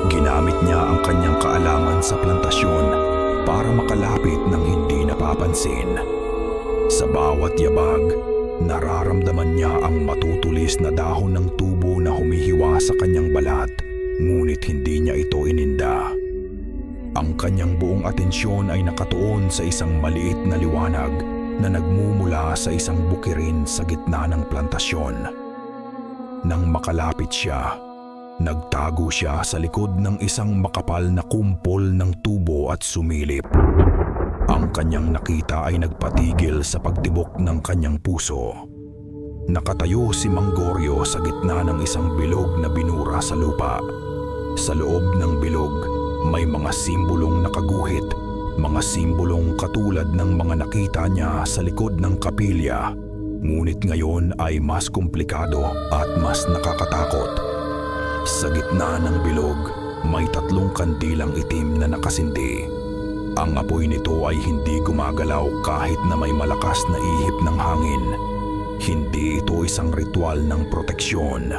Speaker 1: Ginamit niya ang kanyang kaalaman sa plantasyon para makalapit ng hindi napapansin. Sa bawat yabag, nararamdaman niya ang matutulis na dahon ng tubo na humihiwa sa kanyang balat, ngunit hindi niya ito ininda. Ang kanyang buong atensyon ay nakatuon sa isang maliit na liwanag na nagmumula sa isang bukirin sa gitna ng plantasyon. Nang makalapit siya, nagtago siya sa likod ng isang makapal na kumpol ng tubo at sumilip. Ang kanyang nakita ay nagpatigil sa pagtibok ng kanyang puso. Nakatayo si Mang Goryo sa gitna ng isang bilog na binura sa lupa. Sa loob ng bilog, may mga simbolong nakaguhit, mga simbolong katulad ng mga nakita niya sa likod ng kapilya. Ngunit ngayon ay mas komplikado at mas nakakatakot. Sa gitna ng bilog, may 3 kandilang itim na nakasindi. Ang apoy nito ay hindi gumagalaw kahit na may malakas na ihip ng hangin. Hindi ito isang ritual ng proteksyon.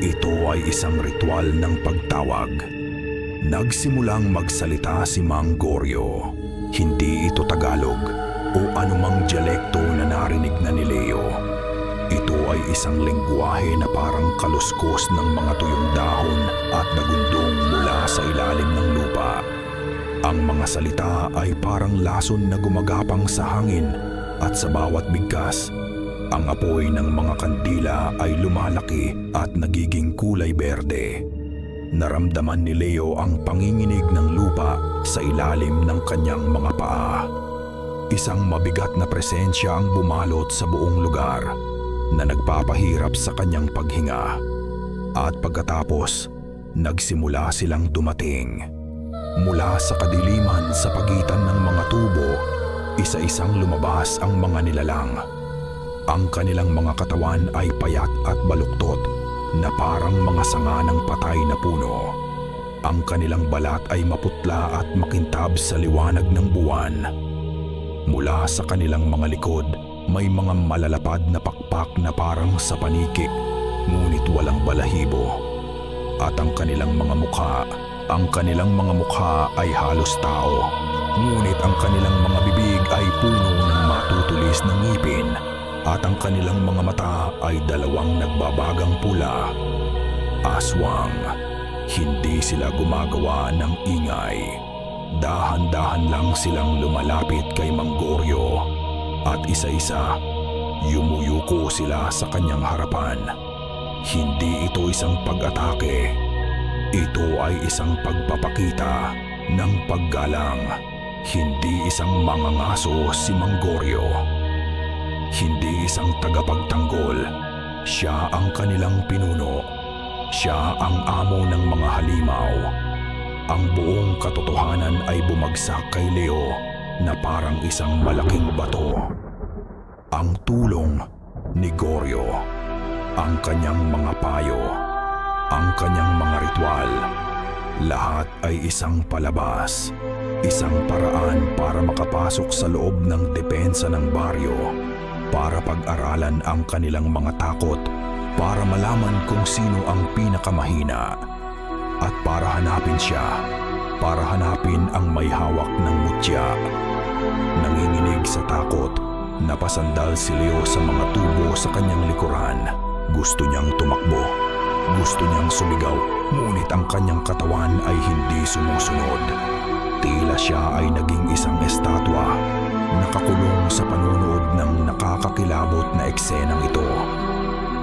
Speaker 1: Ito ay isang ritual ng pagtawag. Nagsimulang magsalita si Mang Goryo. Hindi ito Tagalog o anumang dialekto na narinig na ni Leo. Ito ay isang lengguwahe na parang kaluskos ng mga tuyong dahon at nagundong mula sa ilalim ng lupa. Ang mga salita ay parang lason na gumagapang sa hangin at sa bawat bigkas, ang apoy ng mga kandila ay lumalaki at nagiging kulay berde. Naramdaman ni Leo ang panginginig ng lupa sa ilalim ng kanyang mga paa. Isang mabigat na presensya ang bumalot sa buong lugar na nagpapahirap sa kanyang paghinga. At pagkatapos, nagsimula silang dumating. Mula sa kadiliman sa pagitan ng mga tubo, isa-isang lumabas ang mga nilalang. Ang kanilang mga katawan ay payat at baluktot na parang mga sanga ng patay na puno. Ang kanilang balat ay maputla at makintab sa liwanag ng buwan. Mula sa kanilang mga likod, may mga malalapad na pakpak na parang sa paniki, ngunit walang balahibo. At ang kanilang mga mukha ay halos tao, ngunit ang kanilang mga bibig ay puno ng matutulis na ngipin at ang kanilang mga mata ay 2 nagbabagang pula. Aswang, hindi sila gumagawa ng ingay. Dahan-dahan lang silang lumalapit kay Mang Goryo at isa-isa, yumuyuko sila sa kanyang harapan. Hindi ito isang pag-atake. Ito ay isang pagpapakita ng paggalang. Hindi isang mangangaso si Mang Goryo. Hindi isang tagapagtanggol. Siya ang kanilang pinuno. Siya ang amo ng mga halimaw. Ang buong katotohanan ay bumagsak kay Leo na parang isang malaking bato. Ang tulong ni Goryo, ang kanyang mga payo, ang kanyang mga ritual, lahat ay isang palabas, isang paraan para makapasok sa loob ng depensa ng baryo. para pag-aralan ang kanilang mga takot, para malaman kung sino ang pinakamahina, at para hanapin siya, para hanapin ang may hawak ng mutya. Nanginginig sa takot, napasandal si Leo sa mga tubo sa kanyang likuran. Gusto niyang tumakbo, gusto niyang sumigaw, ngunit ang kanyang katawan ay hindi sumusunod. Tila siya ay naging isang estatwa, nakakulong sa panunood ng nakakakilabot na eksenang ito.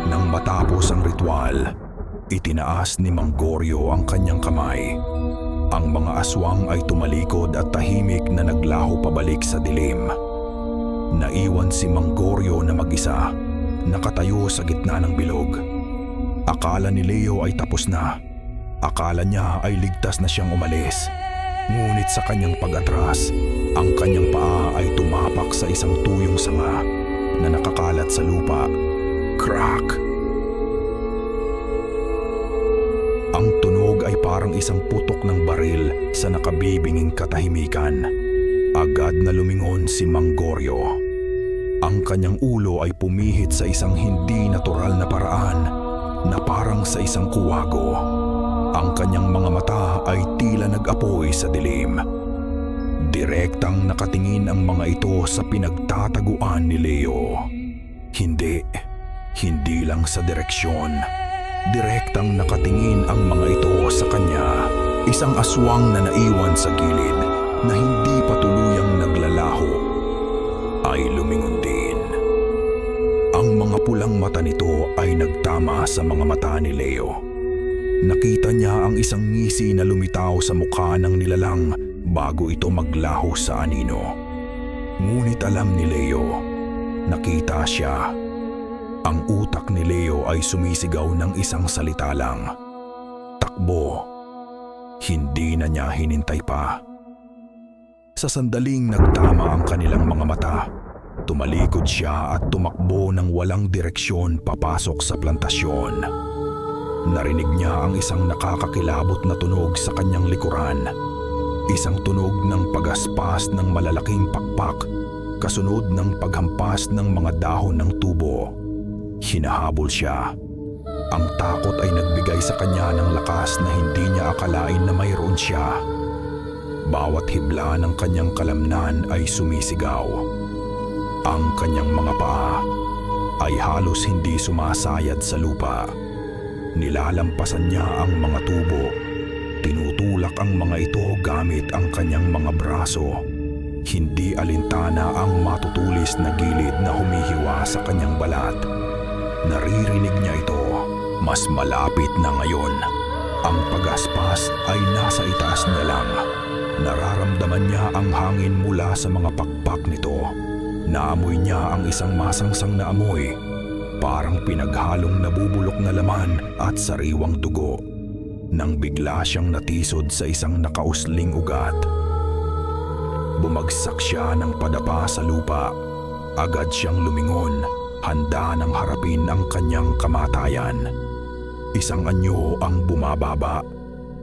Speaker 1: Nang matapos ang ritual, itinaas ni Mang Goryo ang kanyang kamay. Ang mga aswang ay tumalikod at tahimik na naglaho pabalik sa dilim. Naiwan si Mang Goryo na mag-isa, nakatayo sa gitna ng bilog. Akala ni Leo ay tapos na. Akala niya ay ligtas na siyang umalis. Ngunit sa kanyang pag-atras, ang kanyang paa ay tumapak sa isang tuyong sanga na nakakalat sa lupa. Crack! Ang tunog ay parang isang putok ng baril sa nakabibinging katahimikan. Agad na lumingon si Mang Goryo. Ang kanyang ulo ay pumihit sa isang hindi natural na paraan na parang sa isang kuwago. Ang kanyang mga mata ay tila nag-apoy sa dilim. Direktang nakatingin ang mga ito sa pinagtataguan ni Leo. Hindi lang sa direksyon. Direktang nakatingin ang mga ito sa kanya. Isang aswang na naiwan sa gilid na hindi pa tuluyang naglalaho ay lumingon din. Ang mga pulang mata nito ay nagtama sa mga mata ni Leo. Nakita niya ang isang ngisi na lumitaw sa mukha ng nilalang bago ito maglaho sa anino. Ngunit alam ni Leo, nakita siya. Ang utak ni Leo ay sumisigaw ng isang salita lang. Takbo. Hindi na niya hinintay pa. Sa sandaling nagtama ang kanilang mga mata, tumalikod siya at tumakbo ng walang direksyon papasok sa plantasyon. Narinig niya ang isang nakakakilabot na tunog sa kanyang likuran. Isang tunog ng pagaspas ng malalaking pakpak, kasunod ng paghampas ng mga dahon ng tubo. Hinahabol siya. Ang takot ay nagbigay sa kanya ng lakas na hindi niya akalain na mayroon siya. Bawat hibla ng kanyang kalamnan ay sumisigaw. Ang kanyang mga paa ay halos hindi sumasayad sa lupa. Nilalampasan niya ang mga tubo. Tinutulak ang mga ito gamit ang kanyang mga braso. Hindi alintana ang matutulis na gilid na humihiwa sa kanyang balat. Naririnig niya ito. Mas malapit na ngayon. Ang pagaspas ay nasa itaas niya lang. Nararamdaman niya ang hangin mula sa mga pakpak nito. Naamoy niya ang isang masangsang na amoy. Parang pinaghalong nabubulok na laman at sariwang dugo. Nang bigla siyang natisod sa isang nakausling ugat. Bumagsak siya ng padapa sa lupa. Agad siyang lumingon, handa nang harapin ang kanyang kamatayan. Isang anyo ang bumababa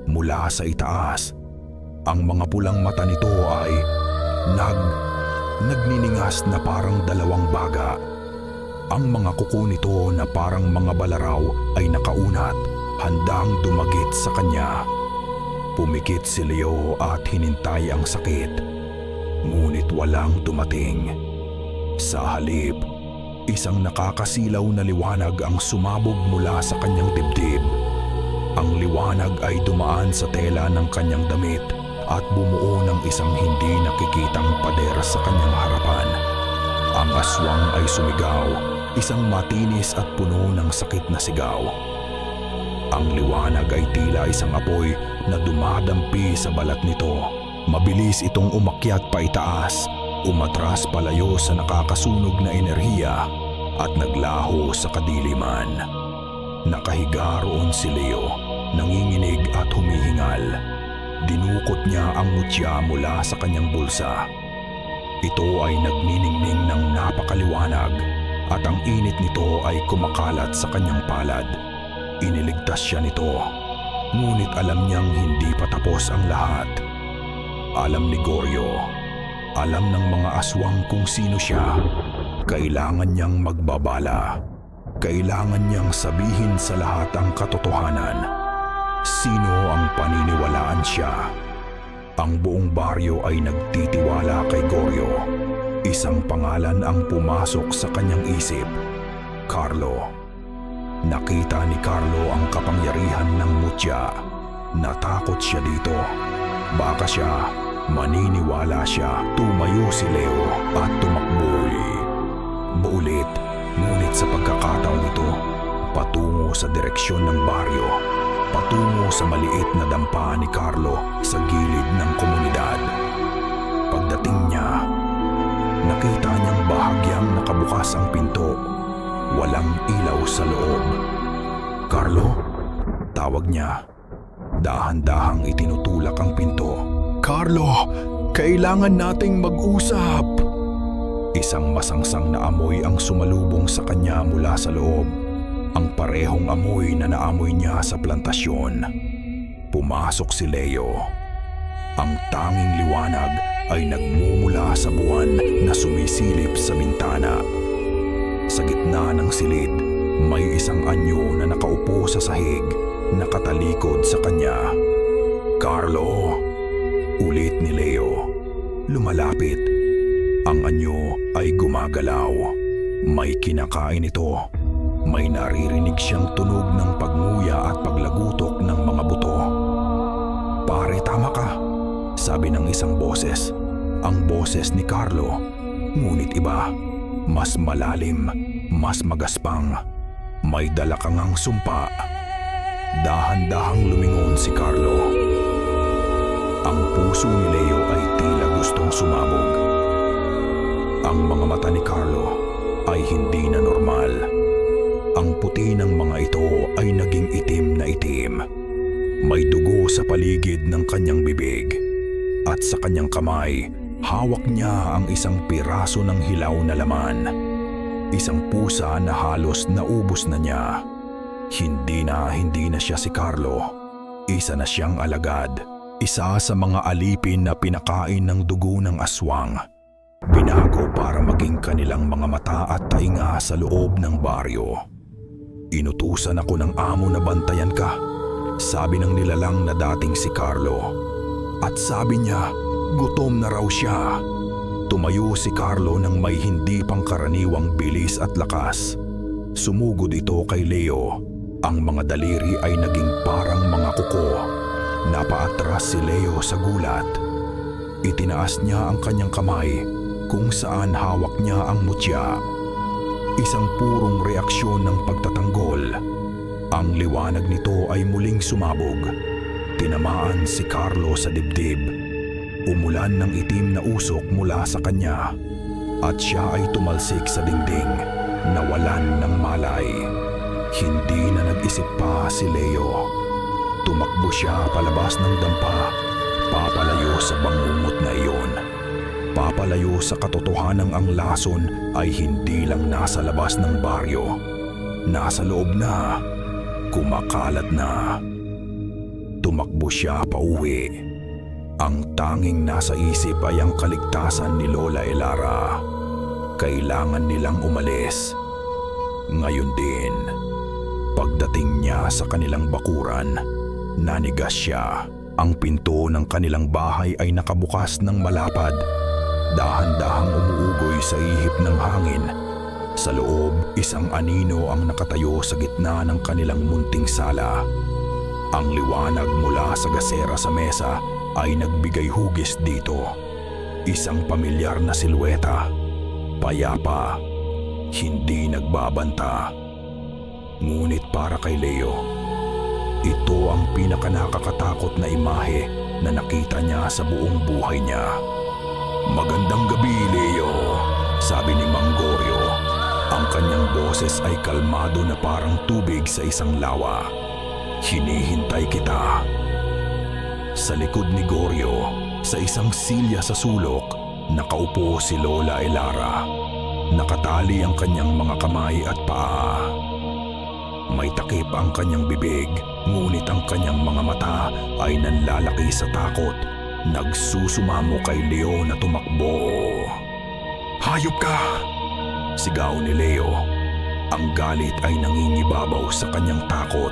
Speaker 1: mula sa itaas. Ang mga pulang mata nito ay nagniningas na parang dalawang baga. Ang mga kuko nito na parang mga balaraw ay nakaunat, handang dumagit sa kanya. Pumikit si Leo at hinintay ang sakit. Ngunit walang dumating. Sa halip, isang nakakasilaw na liwanag ang sumabog mula sa kanyang dibdib. Ang liwanag ay dumaan sa tela ng kanyang damit at bumuo ng isang hindi nakikitang pader sa kanyang harapan. Ang aswang ay sumigaw, isang matinis at puno ng sakit na sigaw. Ang liwanag ay tila isang apoy na dumadampi sa balat nito. Mabilis itong umakyat pa itaas, umatras palayo sa nakakasunog na enerhiya at naglaho sa kadiliman. Nakahiga roon si Leo, nanginginig at humihingal. Dinukot niya ang mutya mula sa kanyang bulsa. Ito ay nagniningning ng napakaliwanag at ang init nito ay kumakalat sa kanyang palad. Iniligtas siya nito, ngunit alam niyang hindi pa tapos ang lahat. Alam ni Goryo, alam ng mga aswang kung sino siya. Kailangan niyang magbabala. Kailangan niyang sabihin sa lahat ang katotohanan. Sino ang paniniwalaan siya? Ang buong baryo ay nagtitiwala kay Goryo. Isang pangalan ang pumasok sa kanyang isip: Carlo. Nakita ni Carlo ang kapangyarihan ng mutya. Natakot siya dito. Baka siya, maniniwala siya. Tumayo si Leo at tumakbo uli. Buulit, ngunit sa pagkakataong ito, patungo sa direksyon ng baryo. Patungo sa maliit na dampa ni Carlo sa gilid ng komunidad. Pagdating niya, nakita niyang bahagyang nakabukas ang pinto. Walang ilaw sa loob. "Carlo?" tawag niya. Dahan-dahang itinutulak ang pinto. "Carlo, kailangan nating mag-usap." Isang masangsang na amoy ang sumalubong sa kanya mula sa loob. Ang parehong amoy na naamoy niya sa plantasyon. Pumasok si Leo. Ang tanging liwanag ay nagmumula sa buwan na sumisilip sa bintana. Sa gitna ng silid, may isang anyo na nakaupo sa sahig, nakatalikod sa kanya. "Carlo!" ulit ni Leo. Lumalapit. Ang anyo ay gumagalaw. May kinakain ito. May naririnig siyang tunog ng pagnguya at paglagutok ng mga buto. "Pare, tama ka," sabi ng isang boses. Ang boses ni Carlo, ngunit iba. Mas malalim, mas magaspang. May dala kang ang sumpa. Dahan-dahang lumingon si Carlo. Ang puso ni Leo ay tila gustong sumabog. Ang mga mata ni Carlo ay hindi na normal. Ang puti ng mga ito ay naging itim na itim. May dugo sa paligid ng kanyang bibig. At sa kanyang kamay, hawak niya ang isang piraso ng hilaw na laman. Isang pusa na halos naubos na niya. Hindi na siya si Carlo. Isa na siyang alagad. Isa sa mga alipin na pinakain ng dugo ng aswang. Binago para maging kanilang mga mata at tainga sa loob ng baryo. "Inutusan ako ng amo na bantayan ka," sabi ng nilalang na dating si Carlo. At sabi niya, gutom na raw siya. Tumayo si Carlo nang may hindi pangkaraniwang bilis at lakas. Sumugod ito kay Leo. Ang mga daliri ay naging parang mga kuko. Napaatras si Leo sa gulat. Itinaas niya ang kanyang kamay kung saan hawak niya ang mutya. Isang purong reaksyon ng pagtatanggol. Ang liwanag nito ay muling sumabog. Tinamaan si Carlo sa dibdib. Umulan ng itim na usok mula sa kanya. At siya ay tumalsik sa dingding, nawalan ng malay. Hindi na nag-isip pa si Leo. Tumakbo siya palabas ng dampa, papalayo sa bangungot na iyon. Papalayo sa katotohanang ang lason ay hindi lang nasa labas ng baryo. Nasa loob na, kumakalat na. Tumakbo siya pauwi. Ang tanging nasa isip ay ang kaligtasan ni Lola Elara. Kailangan nilang umalis. Ngayon din, pagdating niya sa kanilang bakuran, nanigas siya. Ang pinto ng kanilang bahay ay nakabukas ng malapad. Dahan-dahang umuugoy sa ihip ng hangin. Sa loob, isang anino ang nakatayo sa gitna ng kanilang munting sala. Ang liwanag mula sa gasera sa mesa ay nagbigay hugis dito. Isang pamilyar na silweta. Payapa. Hindi nagbabanta. Ngunit para kay Leo, ito ang pinakanakakatakot na imahe na nakita niya sa buong buhay niya. "Magandang gabi, Leo," sabi ni Mang Goryo. Ang kanyang boses ay kalmado na parang tubig sa isang lawa. "Hinihintay kita." Sa likod ni Goryo, sa isang silya sa sulok, nakaupo si Lola Elara. Nakatali ang kanyang mga kamay at paa. May takip ang kanyang bibig, ngunit ang kanyang mga mata ay nanlalaki sa takot. Nagsusumamo kay Leo na tumakbo. "Hayop ka!" Sigaw ni Leo. Ang galit ay nangingibabaw sa kanyang takot.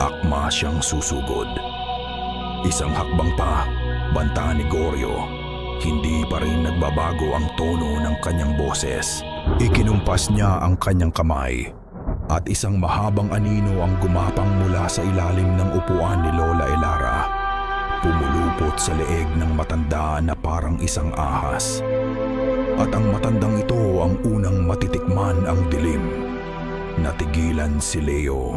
Speaker 1: Akma siyang susugod. Isang hakbang pa, banta ni Goryo. Hindi pa rin nagbabago ang tono ng kanyang boses. Ikinumpas niya ang kanyang kamay at isang mahabang anino ang gumapang mula sa ilalim ng upuan ni Lola Elara. Pumulupot sa leeg ng matanda na parang isang ahas. At ang matandang ito ang unang matitikman ang dilim. Natigilan si Leo.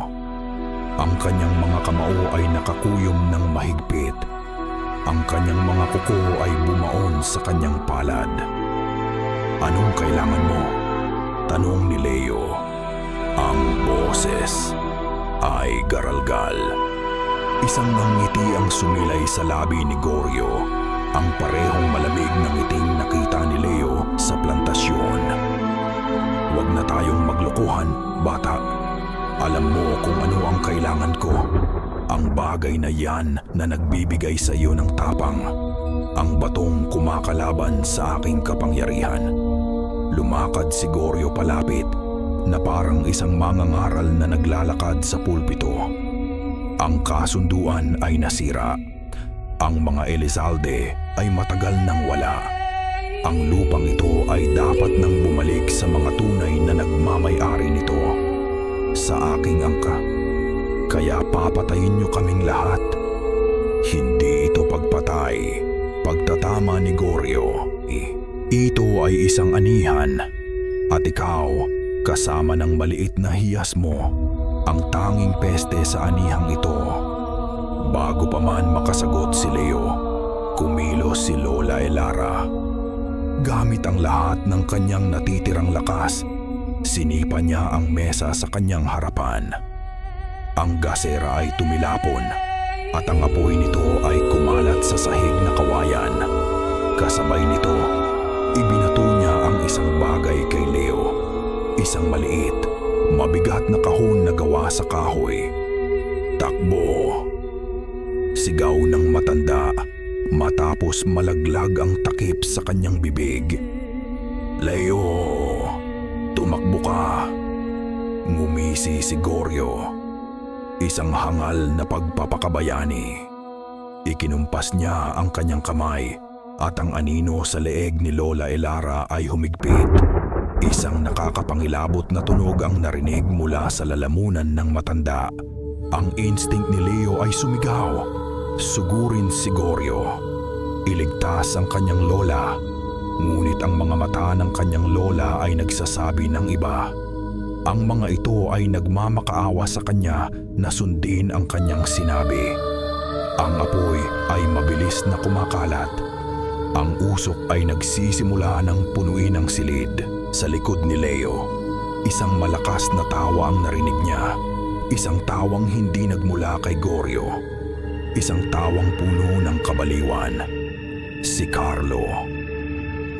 Speaker 1: Ang kanyang mga kamao ay nakakuyom ng mahigpit. Ang kanyang mga kuko ay bumaon sa kanyang palad. Anong kailangan mo? Tanong ni Leo. Ang boses ay garalgal. Isang ngiti ang sumilay sa labi ni Goryo. Ang parehong malamig na ngiting nakita ni Leo sa plantasyon. Huwag na tayong maglokohan, bata. Alam mo kung ano ang kailangan ko. Ang bagay na yan na nagbibigay sa iyo ng tapang. Ang batong kumakalaban sa aking kapangyarihan. Lumakad si Goryo palapit na parang isang mangangaral na naglalakad sa pulpito. Ang kasunduan ay nasira. Ang mga Elizalde ay matagal nang wala. Ang lupang ito ay dapat nang bumalik sa mga tunay na nagmamay-ari nito. Sa aking angka. Kaya papatayin niyo kaming lahat. Hindi ito pagpatay. Pagtatama ni Goryo. Ito ay isang anihan. At ikaw, kasama ng maliit na hiyas mo, ang tanging peste sa anihang ito. Bago pa man makasagot si Leo, kumilos si Lola Elara. Gamit ang lahat ng kanyang natitirang lakas, sinipa niya ang mesa sa kanyang harapan. Ang gasera ay tumilapon at ang apoy nito ay kumalat sa sahig na kawayan. Kasabay nito, ibinato niya ang isang bagay kay Leo. Isang maliit, mabigat na kahon na gawa sa kahoy. Takbo! Sigaw ng matanda matapos malaglag ang takip sa kanyang bibig. Leo! Tumakbo ka! Ngumisi si Goryo. Isang hangal na pagpapakabayani. Ikinumpas niya ang kanyang kamay at ang anino sa leeg ni Lola Elara ay humigpit. Isang nakakapangilabot na tunog ang narinig mula sa lalamunan ng matanda. Ang instinct ni Leo ay sumigaw. Sugurin si Goryo. Iligtas ang kanyang lola. Ngunit ang mga mata ng kanyang lola ay nagsasabi ng iba. Ang mga ito ay nagmamakaawa sa kanya na sundin ang kanyang sinabi. Ang apoy ay mabilis na kumakalat. Ang usok ay nagsisimula ng punuin ng silid. Sa likod ni Leo, isang malakas na tawa ang narinig niya. Isang tawang hindi nagmula kay Goryo. Isang tawang puno ng kabaliwan. Si Carlo.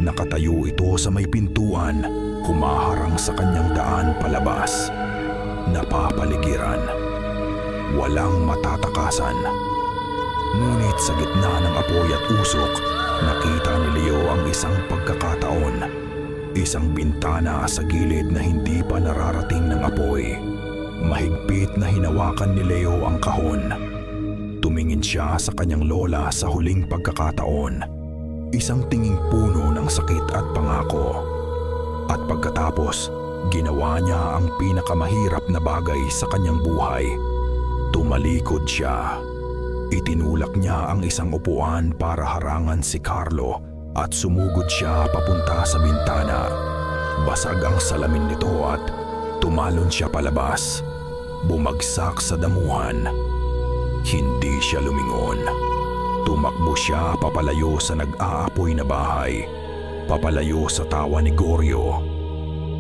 Speaker 1: Nakatayo ito sa may pintuan, humaharang sa kanyang daan palabas. Napapaligiran. Walang matatakasan. Ngunit sa gitna ng apoy at usok, nakita ni Leo ang isang pagkakataon. Isang bintana sa gilid na hindi pa nararating ng apoy. Mahigpit na hinawakan ni Leo ang kahon. Tumingin siya sa kanyang lola sa huling pagkakataon. Isang tinging puno ng sakit at pangako. At pagkatapos, ginawa niya ang pinakamahirap na bagay sa kanyang buhay. Tumalikod siya. Itinulak niya ang isang upuan para harangan si Carlo at sumugod siya papunta sa bintana. Basag ang salamin nito at tumalon siya palabas. Bumagsak sa damuhan. Hindi siya lumingon. Tumakbo siya papalayo sa nag-aapoy na bahay. Papalayo sa tawa ni Goryo.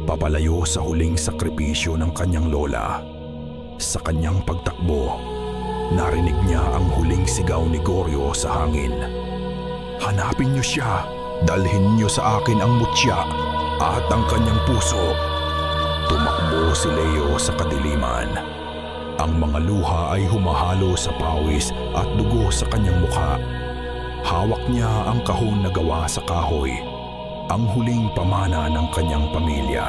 Speaker 1: Papalayo sa huling sakripisyo ng kanyang lola. Sa kanyang pagtakbo, narinig niya ang huling sigaw ni Goryo sa hangin. Hanapin niyo siya. Dalhin niyo sa akin ang mutya at ang kanyang puso. Tumakbo si Leo sa kadiliman. Ang mga luha ay humahalo sa pawis at dugo sa kanyang mukha. Hawak niya ang kahon na gawa sa kahoy. ang huling pamana ng kanyang pamilya.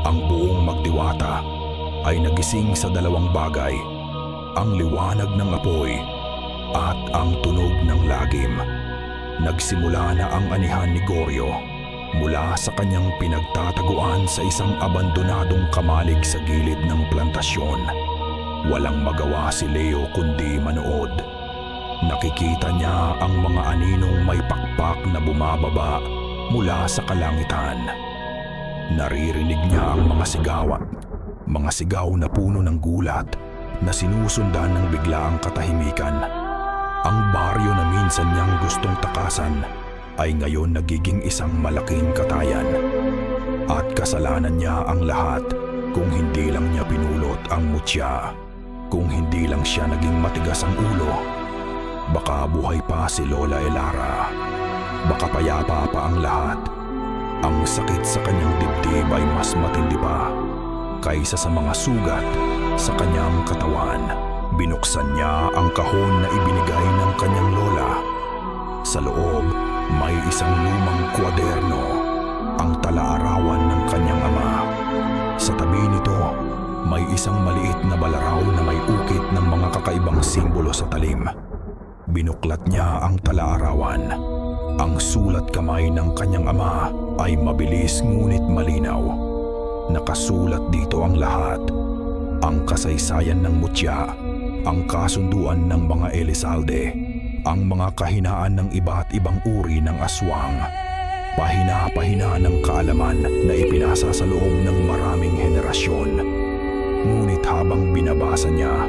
Speaker 1: Ang buong magdiwata ay nagising sa dalawang bagay, ang liwanag ng apoy at ang tunog ng lagim. Nagsimula na ang anihan ni Goryo mula sa kanyang pinagtataguan sa isang abandonadong kamalig sa gilid ng plantasyon. Walang magawa si Leo kundi manood. Nakikita niya ang mga aninong may pakpak na bumababa mula sa kalangitan. Naririnig niya ang mga sigaw na puno ng gulat na sinusundan ng biglaang katahimikan. Ang baryo na minsan niyang gustong takasan ay ngayon nagiging isang malaking katayan. At kasalanan niya ang lahat kung hindi lang niya pinulot ang mutya, kung hindi lang siya naging matigas ang ulo. Baka buhay pa si Lola Elara. Baka payapa pa ang lahat. Ang sakit sa kanyang dibdib ay mas matindi pa kaysa sa mga sugat sa kanyang katawan. Binuksan niya ang kahon na ibinigay ng kanyang lola. Sa loob, may isang lumang kwaderno, ang tala-arawan ng kanyang ama. Sa tabi nito, may isang maliit na balaraw na may ukit ng mga kakaibang simbolo sa talim. Binuklat niya ang tala-arawan. Ang sulat kamay ng kanyang ama ay mabilis ngunit malinaw. Nakasulat dito ang lahat. Ang kasaysayan ng mutya, ang kasunduan ng mga Elizalde, ang mga kahinaan ng iba't ibang uri ng aswang, pahina-pahina ng kaalaman na ipinasa sa loob ng maraming henerasyon. Ngunit habang binabasa niya,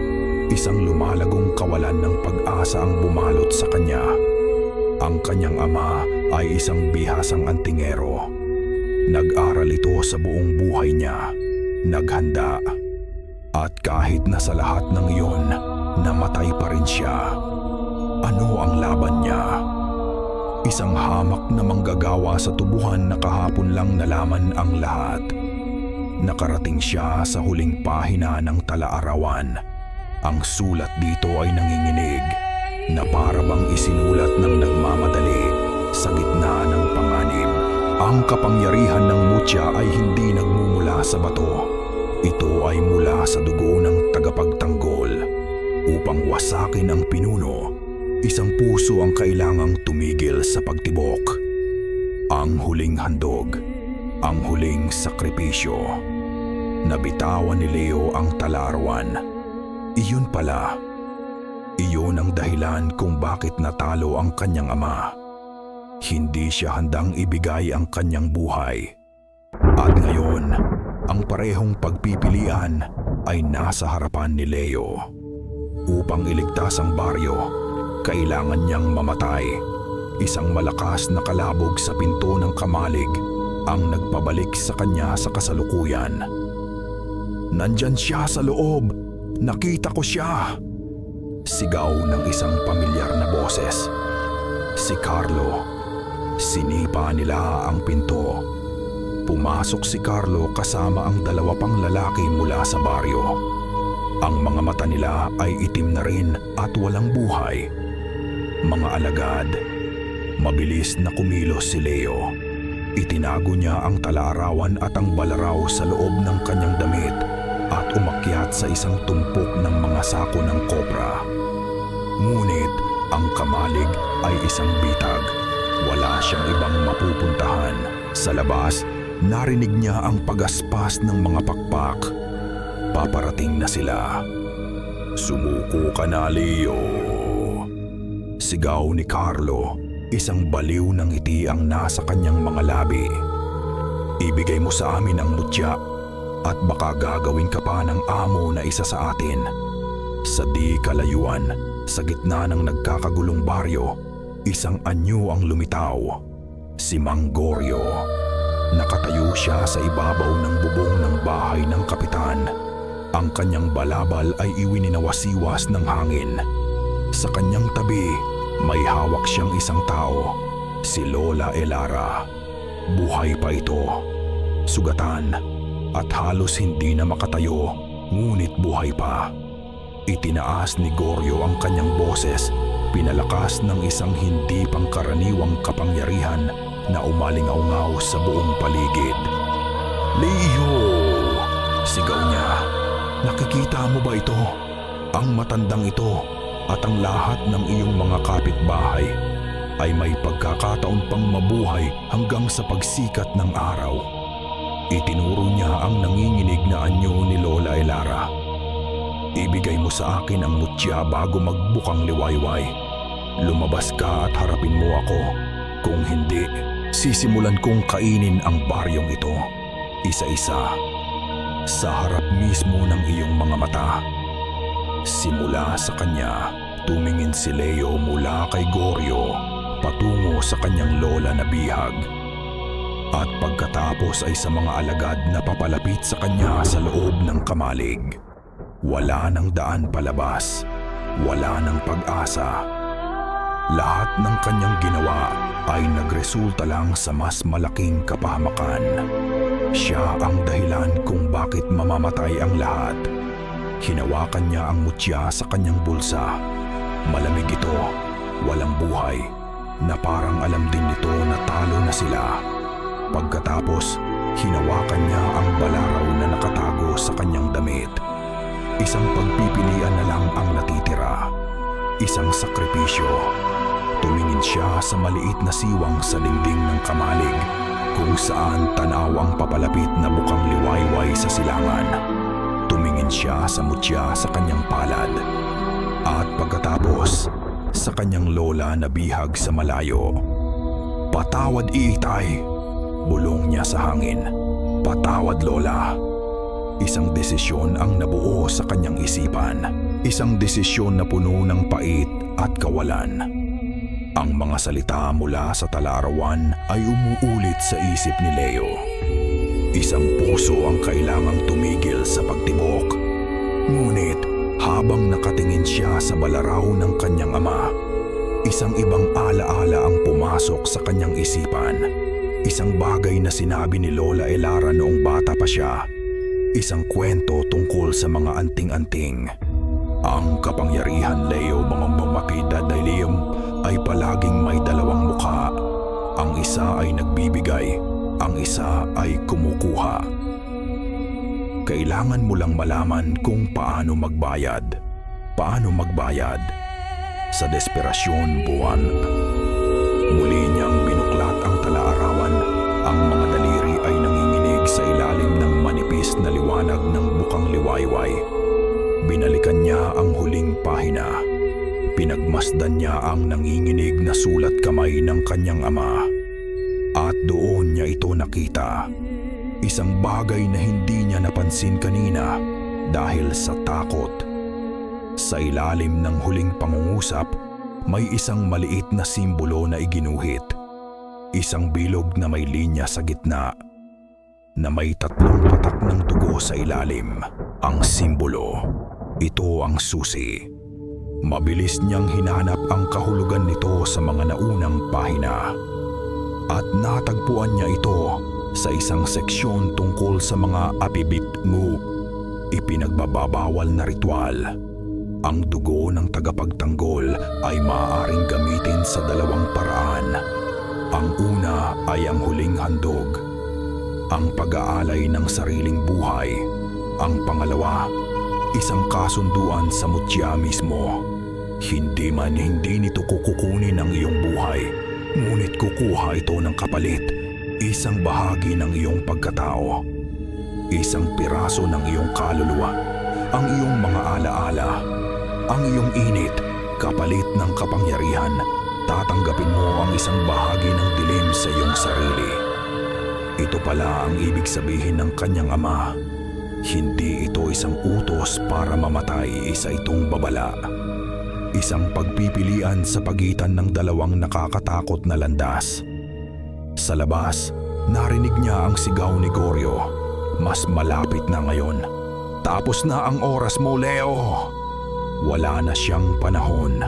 Speaker 1: isang lumalagong kawalan ng pag-asa ang bumalot sa kanya. Ang kanyang ama ay isang bihasang antingero. Nag-aral ito sa buong buhay niya, naghanda. At kahit na sa lahat ng iyon, namatay pa rin siya. Ano ang laban niya? Isang hamak na manggagawa sa tubuhan na kahapon lang nalaman ang lahat. Nakarating siya sa huling pahina ng tala-arawan. Ang sulat dito ay nanginginig, na para bang isinulat ng nagmamadali sa gitna ng panganib. Ang kapangyarihan ng mutya ay hindi nagmumula sa bato. Ito ay mula sa dugo ng tagapagtanggol. Upang wasakin ang pinuno, isang puso ang kailangang tumigil sa pagtibok. Ang huling handog, ang huling sakripisyo. Nabitawan ni Leo ang tala-arawan. Iyon pala. Iyon ang dahilan kung bakit natalo ang kanyang ama. Hindi siya handang ibigay ang kanyang buhay. At ngayon, ang parehong pagpipilian ay nasa harapan ni Leo. Upang iligtas ang baryo, kailangan niyang mamatay. Isang malakas na kalabog sa pinto ng kamalig ang nagpabalik sa kanya sa kasalukuyan. Nandyan siya sa loob! Nakita ko siya! Sigaw ng isang pamilyar na boses. Si Carlo. Sinipa nila ang pinto. Pumasok si Carlo kasama ang dalawa pang lalaki mula sa baryo. Ang mga mata nila ay itim na rin at walang buhay. Mga alagad. Mabilis na kumilos si Leo. Itinago niya ang tala-arawan at ang balaraw sa loob ng kanyang damit at umakyat sa isang tumpok ng mga sako ng kopra. Ngunit ang kamalig ay isang bitag. Wala siyang ibang mapupuntahan. Sa labas, narinig niya ang pagaspas ng mga pakpak. Paparating na sila. Sumuko ka na, Leo. Sigaw ni Carlo, isang baliw ng ngiti ang nasa kanyang mga labi. Ibigay mo sa amin ang mutya at baka gagawin ka pa ng amo na isa sa atin. Sa di kalayuan, sa gitna ng nagkakagulong baryo, isang anyo ang lumitaw. Si Mang Goryo. Nakatayo siya sa ibabaw ng bubong ng bahay ng kapitan. Ang kanyang balabal ay iwininawasiwas ng hangin. Sa kanyang tabi, may hawak siyang isang tao, si Lola Elara. Buhay pa ito, sugatan, at halos hindi na makatayo, ngunit buhay pa. Itinaas ni Goryo ang kanyang boses, pinalakas ng isang hindi pangkaraniwang kapangyarihan na umalingaw-ngaw sa buong paligid. "Leo!" sigaw niya. "Nakikita mo ba ito? Ang matandang ito at ang lahat ng iyong mga kapitbahay ay may pagkakataon pang mabuhay hanggang sa pagsikat ng araw." Itinuro niya ang nanginginig na anyo ni Lola Elara. "Ibigay mo sa akin ang mutya bago magbukang liwayway. Lumabas ka at harapin mo ako. Kung hindi, sisimulan kong kainin ang baryong ito, isa-isa, sa harap mismo ng iyong mga mata." Simula sa kanya, tumingin si Leo mula kay Goryo patungo sa kanyang lola na bihag. At pagkatapos ay sa mga alagad na papalapit sa kanya sa loob ng kamalig. Wala nang daan palabas, wala nang pag-asa. Lahat ng kanyang ginawa ay nagresulta lang sa mas malaking kapahamakan. Siya ang dahilan kung bakit mamamatay ang lahat. Hinawakan niya ang mutya sa kanyang bulsa. Malamig ito, walang buhay, na parang alam din nito na talo na sila. Pagkatapos, hinawakan niya ang balaraw na nakatago sa kanyang damit. Isang pagpipilian na lang ang natitira. Isang sakripisyo. Tumingin siya sa maliit na siwang sa dingding ng kamalig, kung saan tanaw ang papalapit na bukang liwayway sa silangan. Tumingin siya sa mutya sa kanyang palad. At pagkatapos, sa kanyang lola na bihag sa malayo. "Patawad, Iitay!" bulong niya sa hangin. "Patawad, Lola." Isang desisyon ang nabuo sa kanyang isipan. Isang desisyon na puno ng pait at kawalan. Ang mga salita mula sa talarawan ay umuulit sa isip ni Leo. Isang puso ang kailangang tumigil sa pagtibok. Ngunit habang nakatingin siya sa balaraw ng kanyang ama, isang ibang alaala ang pumasok sa kanyang isipan. Isang bagay na sinabi ni Lola Elara noong bata pa siya. Isang kwento tungkol sa mga anting-anting. Ang kapangyarihan, Leo, mga mamapida dailium, ay palaging may dalawang mukha. Ang isa ay nagbibigay, ang isa ay kumukuha. Kailangan mo lang malaman kung paano magbayad. Paano magbayad? Sa desperasyon, buwan. Muli niyang binuklat ang talaarawan. Ang mga daliri ay nanginginig sa ilalim ng manipis na liwanag ng bukang liwayway. Binalikan niya ang huling pahina. Pinagmasdan niya ang nanginginig na sulat kamay ng kanyang ama. At doon niya ito nakita. Isang bagay na hindi niya napansin kanina dahil sa takot. Sa ilalim ng huling pangungusap, may isang maliit na simbolo na iginuhit. Isang bilog na may linya sa gitna, na may 3 patak ng dugo sa ilalim. Ang simbolo, ito ang susi. Mabilis niyang hinanap ang kahulugan nito sa mga naunang pahina. At natagpuan niya ito sa isang seksyon tungkol sa mga apibitmu, ipinagbabawal na ritual. Ang dugo ng tagapagtanggol ay maaaring gamitin sa 2 paraan. Ang una ay ang huling handog, ang pag-aalay ng sariling buhay. Ang pangalawa, isang kasunduan sa mutya mismo. Hindi nito kukunin ang iyong buhay, ngunit kukuha ito ng kapalit. Isang bahagi ng iyong pagkatao, isang piraso ng iyong kaluluwa, ang iyong mga alaala, ang iyong init, kapalit ng kapangyarihan. Tatanggapin mo ang isang bahagi ng dilim sa iyong sarili. Ito pala ang ibig sabihin ng kanyang ama. Hindi ito isang utos para mamatay, isa itong babala. Isang pagpipilian sa pagitan ng 2 nakakatakot na landas. Sa labas, narinig niya ang sigaw ni Goryo. Mas malapit na ngayon. Tapos na ang oras mo, Leo! Wala na siyang panahon.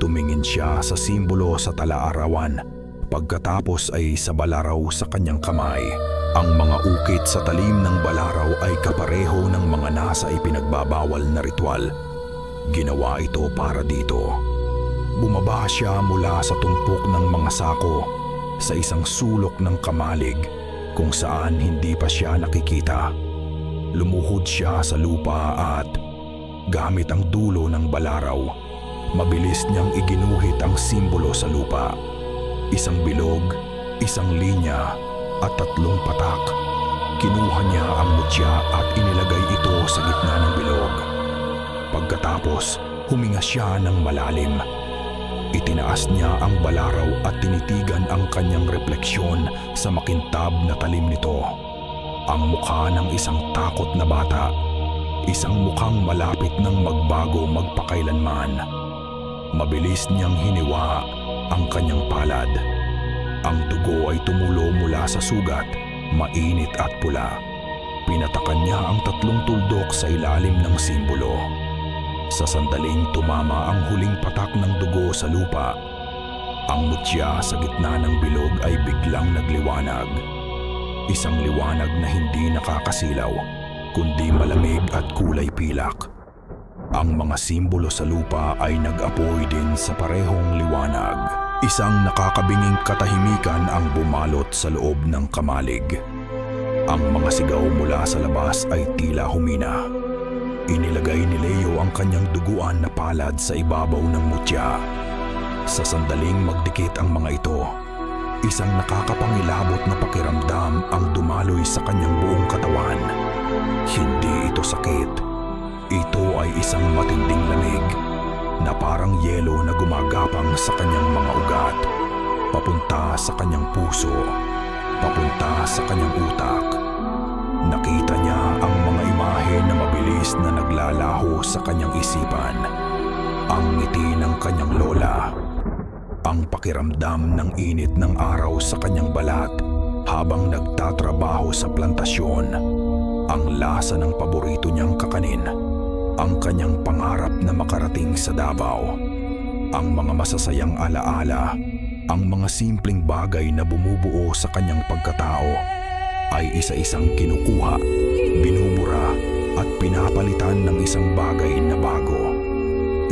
Speaker 1: Tumingin siya sa simbolo sa talaarawan. Pagkatapos ay sa balaraw sa kanyang kamay. Ang mga ukit sa talim ng balaraw ay kapareho ng mga nasa ipinagbabawal na ritual. Ginawa ito para dito. Bumaba siya mula sa tumpok ng mga sako. sa isang sulok ng kamalig kung saan hindi pa siya nakikita. Lumuhod siya sa lupa at gamit ang dulo ng balaraw, mabilis niyang iginuhit ang simbolo sa lupa. Isang bilog, isang linya at 3 patak. Kinuha niya ang mutya at inilagay ito sa gitna ng bilog. Pagkatapos, huminga siya ng malalim. Itinaas niya ang balaraw at tinitigan ang kanyang refleksyon sa makintab na talim nito. Ang mukha ng isang takot na bata, isang mukhang malapit ng magbago magpakailanman. Mabilis niyang hiniwa ang kanyang palad. Ang dugo ay tumulo mula sa sugat, mainit at pula. Pinatakan niya ang 3 tuldok sa ilalim ng simbolo. Sa sandaling tumama ang huling patak ng dugo sa lupa, ang mutya sa gitna ng bilog ay biglang nagliwanag. Isang liwanag na hindi nakakasilaw, kundi malamig at kulay pilak. Ang mga simbolo sa lupa ay nag-apoy din sa parehong liwanag. Isang nakakabinging katahimikan ang bumalot sa loob ng kamalig. Ang mga sigaw mula sa labas ay tila humina. Inilagay ni Leo ang kanyang duguan na palad sa ibabaw ng mutya. Sa sandaling magdikit ang mga ito, isang nakakapangilabot na pakiramdam ang dumaloy sa kanyang buong katawan. Hindi ito sakit. Ito ay isang matinding lamig na parang yelo na gumagapang sa kanyang mga ugat, papunta sa kanyang puso, papunta sa kanyang utak. Nakita niya ang mga imahe na mabilis na naglalaho sa kanyang isipan. Ang ngiti ng kanyang lola, ang pakiramdam ng init ng araw sa kanyang balat habang nagtatrabaho sa plantasyon, ang lasa ng paborito niyang kakanin, ang kanyang pangarap na makarating sa Davao, ang mga masasayang alaala, ang mga simpleng bagay na bumubuo sa kanyang pagkatao ay isa-isang kinukuha, binubura at pinapalitan ng isang bagay na bago.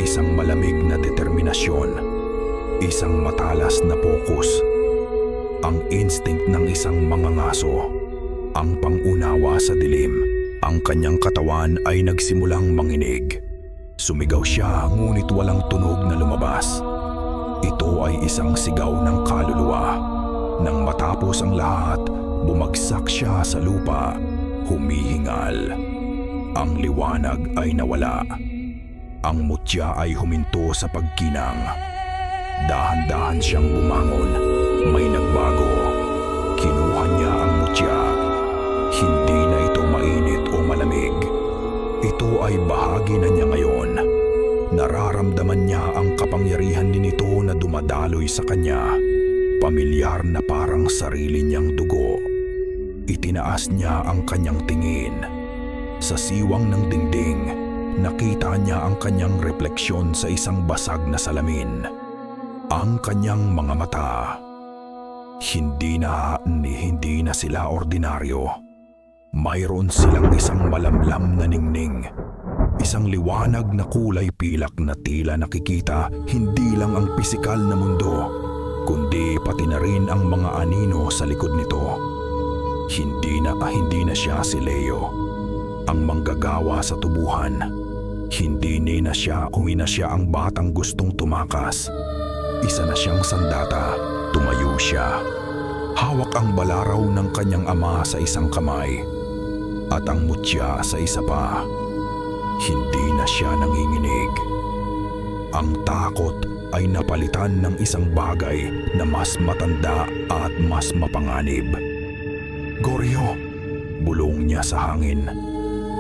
Speaker 1: Isang malamig na determinasyon, isang matalas na pokus, ang instinct ng isang mangangaso, ang pangunawa sa dilim. Ang kanyang katawan ay nagsimulang manginig. Sumigaw siya ngunit walang tunog na lumabas. Ito ay isang sigaw ng kaluluwa. Nang matapos ang lahat, bumagsak siya sa lupa, humihingal. Ang liwanag ay nawala. Ang mutya ay huminto sa pagkinang. Dahan-dahan siyang bumangon. May nagbago. Kinuha niya ang mutya. Hindi na ito mainit o malamig. Ito ay bahagi na niya ngayon. Nararamdaman niya ang kapangyarihan din nito na dumadaloy sa kanya. Pamilyar na parang sarili niyang dugo. Itinaas niya ang kanyang tingin. Sa siwang ng dingding, nakita niya ang kanyang refleksyon sa isang basag na salamin. Ang kanyang mga mata. Hindi na sila ordinaryo. Mayroon silang isang malamlam na ningning. Isang liwanag na kulay pilak na tila nakikita hindi lang ang pisikal na mundo, kundi pati na rin ang mga anino sa likod nito. Hindi na siya si Leo, ang manggagawa sa tubuhan. Hindi na siya ang batang gustong tumakas. Isa na siyang sandata, tumayo siya. Hawak ang balaraw ng kanyang ama sa isang kamay at ang mutya sa isa pa. Hindi na siya nanginginig. Ang takot ay napalitan ng isang bagay na mas matanda at mas mapanganib. Goryo, bulong niya sa hangin.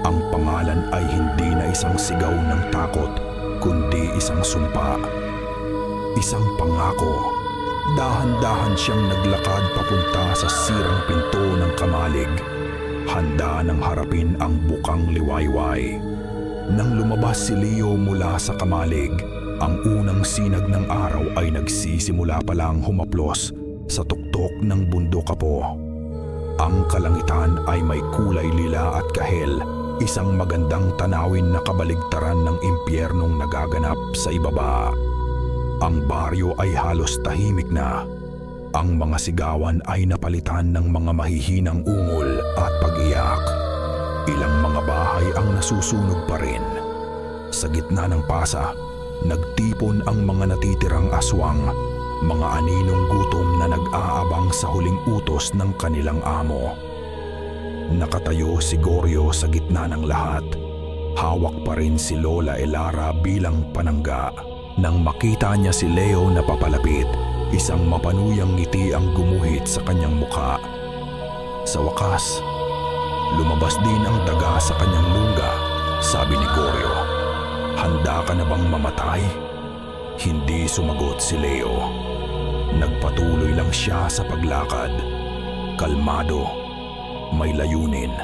Speaker 1: Ang pangalan ay hindi na isang sigaw ng takot, kundi isang sumpa. Isang pangako. Dahan-dahan siyang naglakad papunta sa sirang pinto ng kamalig, handa nang harapin ang bukang liwayway. Nang lumabas si Leo mula sa kamalig, ang unang sinag ng araw ay nagsisimula pa lang humaplos sa tuktok ng bundok Apo. Ang kalangitan ay may kulay lila at kahel, isang magandang tanawin na kabaligtaran ng impyernong nagaganap sa ibaba. Ang baryo ay halos tahimik na. Ang mga sigawan ay napalitan ng mga mahihinang ungol at pag-iyak. Ilang mga bahay ang nasusunog pa rin. Sa gitna ng pasa, nagtipon ang mga natitirang aswang, mga aninong gutom na nag-aabang sa huling utos ng kanilang amo. Nakatayo si Goryo sa gitna ng lahat. Hawak pa rin si Lola Elara bilang panangga. Nang makita niya si Leo na papalapit, isang mapanuyang ngiti ang gumuhit sa kanyang mukha. Sa wakas, lumabas din ang daga sa kanyang lungga, sabi ni Goryo. Handa ka na bang mamatay? Hindi sumagot si Leo. Nagpatuloy lang siya sa paglakad. Kalmado, may layunin.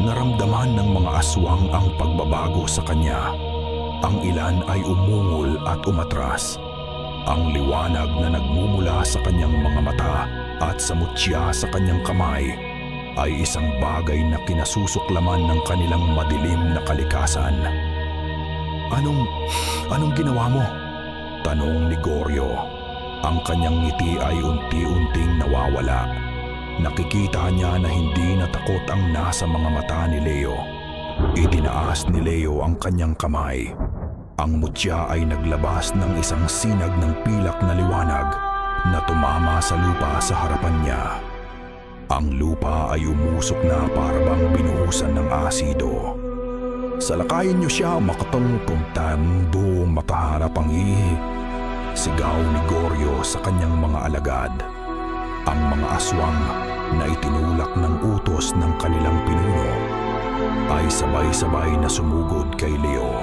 Speaker 1: Naramdaman ng mga aswang ang pagbabago sa kanya. Ang ilan ay umungol at umatras. Ang liwanag na nagmumula sa kanyang mga mata at sa mutya sa kanyang kamay ay isang bagay na kinasusuklaman ng kanilang madilim na kalikasan. Anong ginawa mo? Tanong ni Goryo. Ang kanyang ngiti ay unti-unting nawawala. Nakikita niya na hindi natakot ang nasa mga mata ni Leo. Itinaas ni Leo ang kanyang kamay. Ang mutya ay naglabas ng isang sinag ng pilak na liwanag na tumama sa lupa sa harapan niya. Ang lupa ay umusok na para bang binuhusan ng asido. Salakayin niyo siya, makatungtungtan buong mataharap ang ihi. Sigaw ni Goryo sa kanyang mga alagad. Ang mga aswang na itinulak ng utos ng kanilang pinuno ay sabay-sabay na sumugod kay Leo.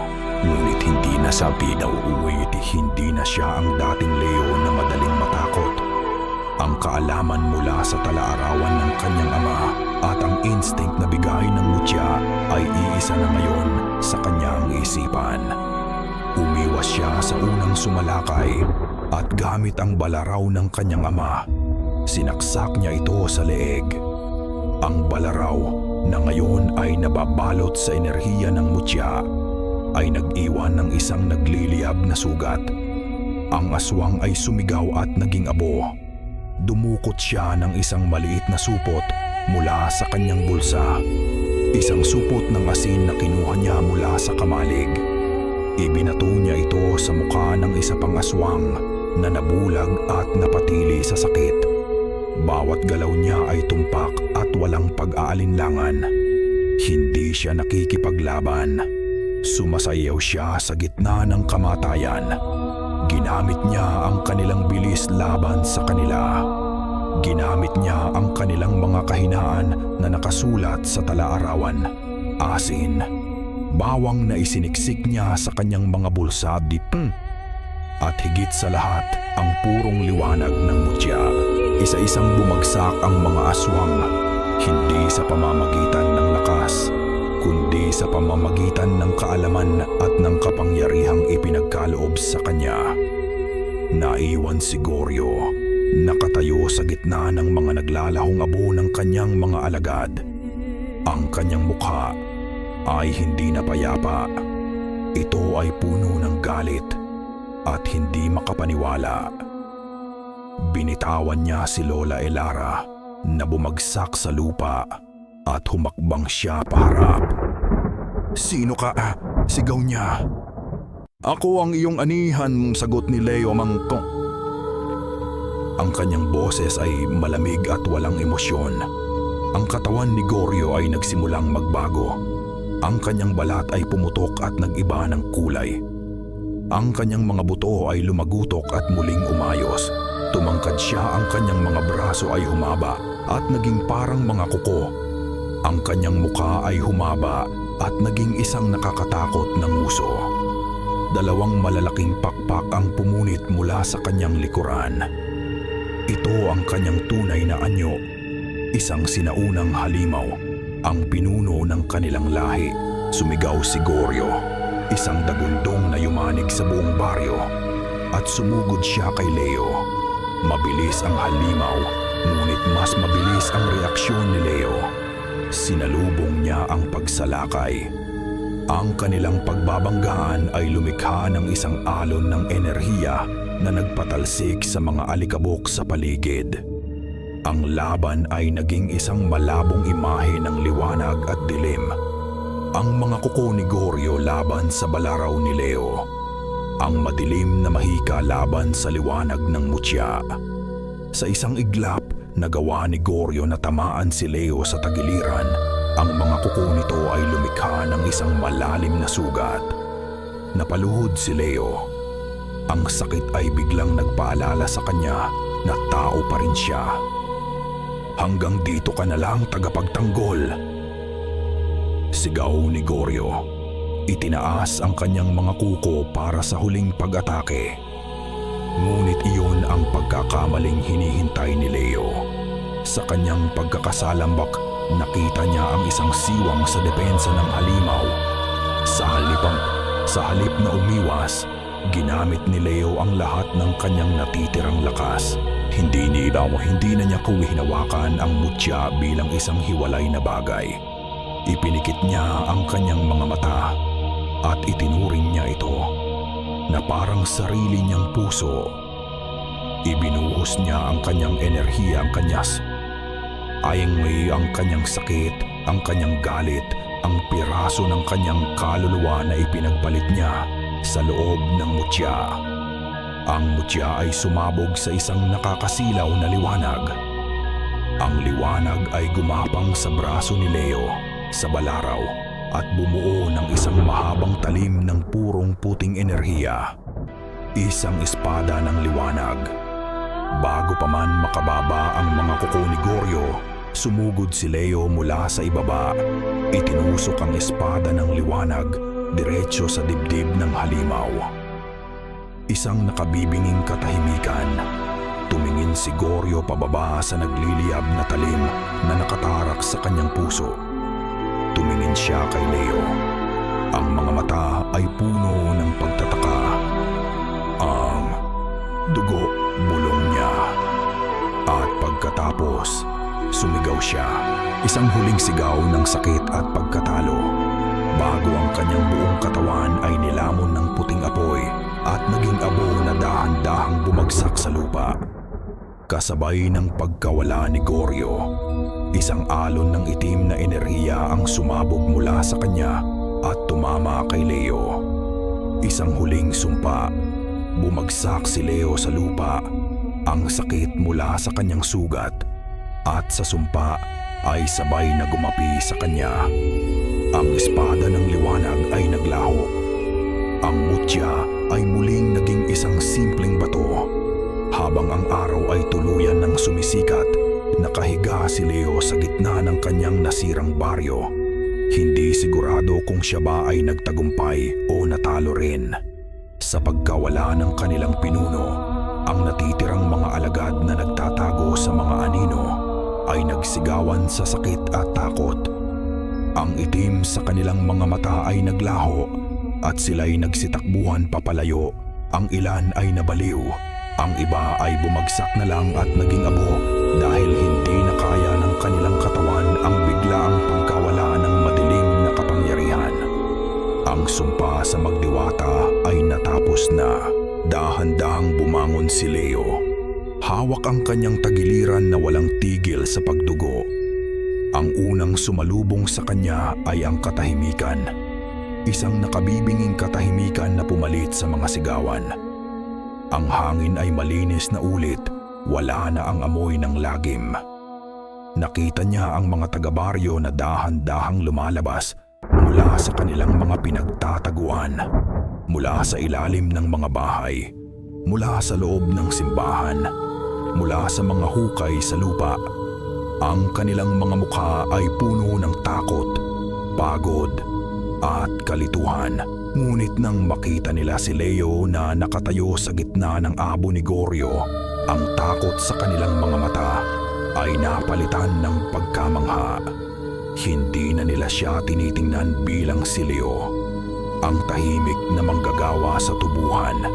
Speaker 1: Ngunit hindi na sabi na uuwi, hindi na siya ang dating Leo na madaling matakot. Ang kaalaman mula sa talaarawan ng kanyang ama at ang instinct na bigay ng mutya ay iisa na ngayon sa kanyang isipan. Umiwas siya sa unang sumalakay at gamit ang balaraw ng kanyang ama, sinaksak niya ito sa leeg. Ang balaraw na ngayon ay nababalot sa enerhiya ng mutya ay nag-iwan ng isang nagliliyab na sugat. Ang aswang ay sumigaw at naging abo. Dumukot siya ng isang maliit na supot mula sa kanyang bulsa. Isang supot ng asin na kinuha niya mula sa kamalig. Ibinato niya ito sa mukha ng isa pang aswang na nabulag at napatili sa sakit. Bawat galaw niya ay tumpak at walang pag-aalinlangan. Hindi siya nakikipaglaban. Sumasayaw siya sa gitna ng kamatayan. Ginamit niya ang kanilang bilis laban sa kanila. Ginamit niya ang kanilang mga kahinaan na nakasulat sa talaarawan. Asin, bawang na isiniksik niya sa kanyang mga bulsa at higit sa lahat ang purong liwanag ng mutya. Isa-isang bumagsak ang mga aswang, hindi sa pamamagitan ng lakas, kundi sa pamamagitan ng kaalaman at ng kapangyarihang ipinagkaloob sa kanya. Naiwan si Goryo, nakatayo sa gitna ng mga naglalahong abo ng kanyang mga alagad. Ang kanyang mukha ay hindi na payapa. Ito ay puno ng galit at hindi makapaniwala. Binitawan niya si Lola Elara na bumagsak sa lupa at humakbang siya paharap. "Sino ka?" sigaw niya. "Ako ang iyong anihan," sagot ni Leo Mangkong. Ang kanyang boses ay malamig at walang emosyon. Ang katawan ni Goryo ay nagsimulang magbago. Ang kanyang balat ay pumutok at nag-iba ng kulay. Ang kanyang mga buto ay lumagutok at muling umayos. Tumangkad siya, ang kanyang mga braso ay humaba at naging parang mga kuko. Ang kanyang mukha ay humaba at naging isang nakakatakot na nguso. Dalawang malalaking pakpak ang pumunit mula sa kanyang likuran. Ito ang kanyang tunay na anyo, isang sinaunang halimaw, ang pinuno ng kanilang lahi. Sumigaw si Goryo, isang dagundong na yumanig sa buong baryo, at sumugod siya kay Leo. Mabilis ang halimaw, ngunit mas mabilis ang reaksyon ni Leo. Sinalubong niya ang pagsalakay. Ang kanilang pagbabanggaan ay lumikha ng isang alon ng enerhiya na nagpatalsik sa mga alikabok sa paligid. Ang laban ay naging isang malabong imahe ng liwanag at dilim. Ang mga kuko ni Goryo laban sa balaraw ni Leo. Ang madilim na mahika laban sa liwanag ng mutya. Sa isang iglap, nagawa ni Goryo na tamaan si Leo sa tagiliran. Ang mga kuko nito ay lumikha ng isang malalim na sugat. Napaluhod si Leo. Ang sakit ay biglang nagpaalala sa kanya na tao pa rin siya. Hanggang dito ka na lang, tagapagtanggol. Sigaw ni Goryo. Itinaas ang kanyang mga kuko para sa huling pag-atake. Ngunit iyon ang pagkakamaling hinihintay ni Leo. Sa kanyang pagkakasalambak, nakita niya ang isang siwang sa depensa ng halimaw. Sa halip na umiwas, ginamit ni Leo ang lahat ng kanyang natitirang lakas. Hindi na niya hinawakan ang mutya bilang isang hiwalay na bagay. Ipinikit niya ang kanyang mga mata at itinuring niya ito na parang sarili niyang puso. Ibinuhos niya ang kanyang enerhiya, ang kanyang sakit, ang kanyang galit, ang piraso ng kanyang kaluluwa na ipinagpalit niya sa loob ng mutya. Ang mutya ay sumabog sa isang nakakasilaw na liwanag. Ang liwanag ay gumapang sa braso ni Leo, sa balaraw, at bumuo ng isang mahabang talim ng purong puting enerhiya. Isang espada ng liwanag. Bago pa man makababa ang mga kuko ni Goryo, sumugod si Leo mula sa ibaba. Itinusok ang espada ng liwanag diretso sa dibdib ng halimaw. Isang nakabibinging katahimikan. Tumingin si Goryo pababa sa nagliliyab na talim na nakatarak sa kanyang puso. Tumingin siya kay Leo. Ang mga mata ay puno ng pagtataka. Ang dugo bulong niya. At pagkatapos, sumigaw siya. Isang huling sigaw ng sakit at pagkatalo. Bago ang kanyang buong katawan ay nilamon ng puting apoy at naging abo na dahan-dahang bumagsak sa lupa. Kasabay ng pagkawala ni Goryo, isang alon ng itim na enerhiya ang sumabog mula sa kanya at tumama kay Leo. Isang huling sumpa. Bumagsak si Leo sa lupa. Ang sakit mula sa kanyang sugat at sa sumpa ay sabay na gumapi sa kanya. Ang espada ng liwanag ay naglaho. Ang mutya ay muling naging isang simpleng bato. Habang ang araw ay tuluyan ng sumisikat, nakahiga si Leo sa gitna ng kanyang nasirang baryo. Hindi sigurado kung siya ba ay nagtagumpay o natalo rin. Sa pagkawala ng kanilang pinuno, ang natitirang mga alagad na nagtatago sa mga anino ay nagsigawan sa sakit at takot. Ang itim sa kanilang mga mata ay naglaho at sila'y nagsitakbuhan papalayo. Ang ilan ay nabaliw, ang iba ay bumagsak na lang at naging abo dahil hindi na kaya ng kanilang katawan ang biglaang pagkawala ng madilim na kapangyarihan. Ang sumpa sa magdiwata ay natapos na. Dahan-dahang bumangon si Leo. Hawak ang kanyang tagiliran na walang tigil sa pagdugo. Ang unang sumalubong sa kanya ay ang katahimikan. Isang nakabibinging katahimikan na pumalit sa mga sigawan. Ang hangin ay malinis na ulit, wala na ang amoy ng lagim. Nakita niya ang mga taga-baryo na dahan-dahang lumalabas mula sa kanilang mga pinagtataguan, mula sa ilalim ng mga bahay, mula sa loob ng simbahan, mula sa mga hukay sa lupa. Ang kanilang mga mukha ay puno ng takot, pagod, at kalituhan. Ngunit nang makita nila si Leo na nakatayo sa gitna ng abo ni Goryo, ang takot sa kanilang mga mata ay napalitan ng pagkamangha. Hindi na nila siya tinitingnan bilang si Leo, ang tahimik na manggagawa sa tubuhan.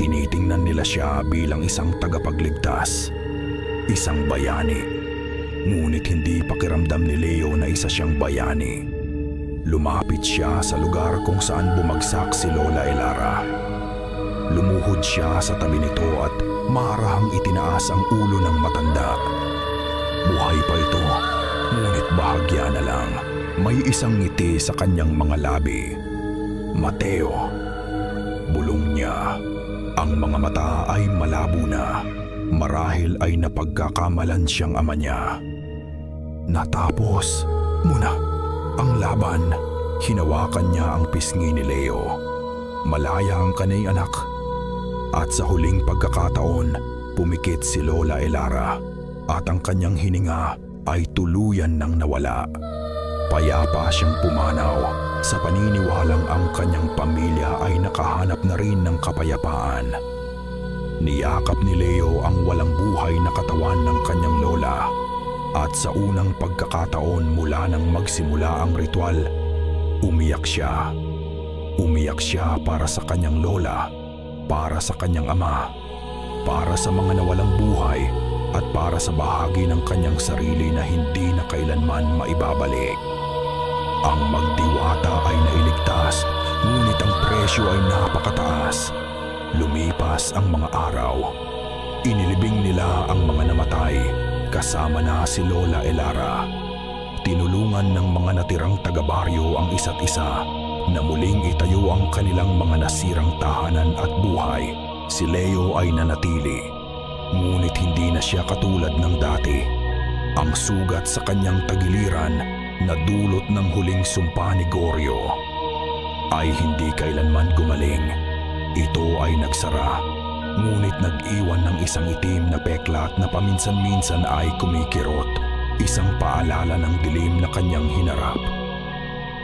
Speaker 1: Tinitingnan nila siya bilang isang tagapagligtas, isang bayani. Ngunit hindi pakiramdam ni Leo na isa siyang bayani. Lumapit siya sa lugar kung saan bumagsak si Lola Elara. Lumuhod siya sa tabi nito at marahang itinaas ang ulo ng matanda. Buhay pa ito, ngunit bahagya na lang. May isang ngiti sa kanyang mga labi. Mateo. Bulong niya. Ang mga mata ay malabo na. Marahil ay napagkakamalan siyang ama niya. Natapos muna ang laban. Hinawakan niya ang pisngi ni Leo. Malaya ang kanay anak. At sa huling pagkakataon, pumikit si Lola Elara at ang kanyang hininga ay tuluyan nang nawala. Payapa siyang pumanaw sa paniniwalang ang kanyang pamilya ay nakahanap na rin ng kapayapaan. Niyakap ni Leo ang walang buhay na katawan ng kanyang lola at sa unang pagkakataon mula nang magsimula ang ritual, umiyak siya. Umiyak siya para sa kanyang lola, para sa kanyang ama, para sa mga nawalang buhay at para sa bahagi ng kanyang sarili na hindi na kailanman maibabalik. Ang magdiwata ay nailigtas, ngunit ang presyo ay napakataas. Lumipas ang mga araw. Inilibing nila ang mga namatay, kasama na si Lola Elara. Tinulungan ng mga natirang taga-baryo ang isa't isa na muling itayo ang kanilang mga nasirang tahanan at buhay. Si Leo ay nanatili, ngunit hindi na siya katulad ng dati. Ang sugat sa kanyang tagiliran na dulot ng huling sumpa ni Goryo ay hindi kailanman gumaling. Ito ay nagsara, ngunit nag-iwan ng isang itim na peklat na paminsan-minsan ay kumikirot, isang paalala ng dilim na kanyang hinarap.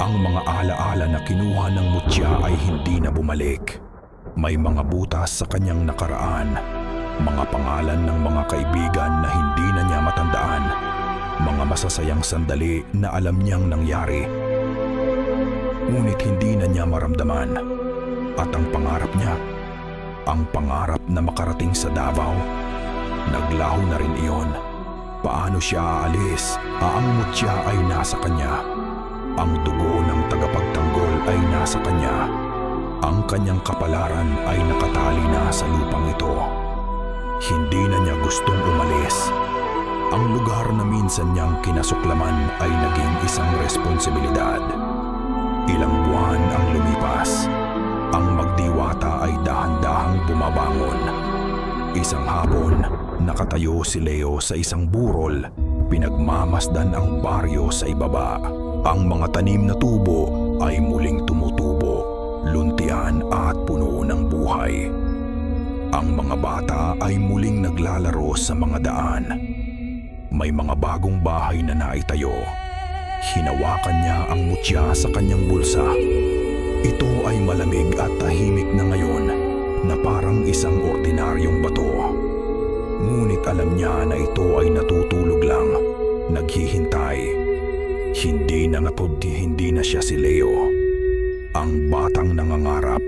Speaker 1: Ang mga alaala na kinuha ng mutya ay hindi na bumalik. May mga butas sa kanyang nakaraan, mga pangalan ng mga kaibigan na hindi na niya matandaan, mga masasayang sandali na alam niyang nangyari, ngunit hindi na niya maramdaman. At ang pangarap niya, ang pangarap na makarating sa Davao, naglaho na rin iyon. Paano siya aalis? Ang mutya ay nasa kanya. Ang dugo ng tagapagtanggol ay nasa kanya. Ang kanyang kapalaran ay nakatali na sa lupang ito. Hindi na niya gustong umalis. Ang lugar na minsan niyang kinasuklaman ay naging isang responsibilidad. Ilang buwan ang lumipas. Ang magdiwata ay dahan-dahang bumabangon. Isang hapon, nakatayo si Leo sa isang burol. Pinagmamasdan ang baryo sa ibaba. Ang mga tanim na tubo ay muling tumutubo, luntian at puno ng buhay. Ang mga bata ay muling naglalaro sa mga daan. May mga bagong bahay na naitayo. Hinawakan niya ang mutya sa kanyang bulsa. Ito ay malamig at tahimik na ngayon na parang isang ordinaryong bato. Ngunit alam niya na ito ay natutulog lang, naghihintay. Hindi na siya si Leo, ang batang nangangarap.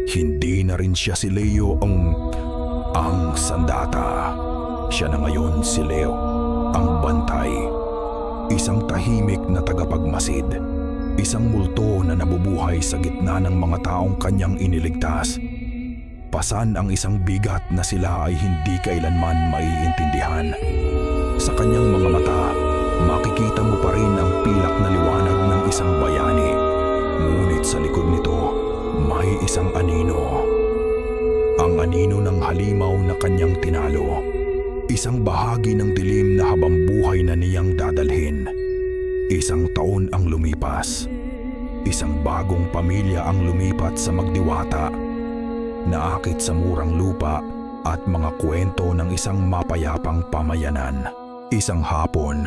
Speaker 1: Hindi na rin siya si Leo ang sandata. Siya na ngayon si Leo, ang bantay. Isang tahimik na tagapagmasid. Isang multo na nabubuhay sa gitna ng mga taong kanyang iniligtas. Pasan ang isang bigat na sila ay hindi kailanman maiintindihan. Sa kanyang mga mata, makikita mo pa rin ang pilak na liwanag ng isang bayani. Ngunit sa likod nito, may isang anino. Ang anino ng halimaw na kanyang tinalo. Isang bahagi ng dilim na habang buhay na niyang dadalhin. Isang taon ang lumipas. Isang bagong pamilya ang lumipat sa magdiwata. Naakit sa murang lupa at mga kwento ng isang mapayapang pamayanan. Isang hapon,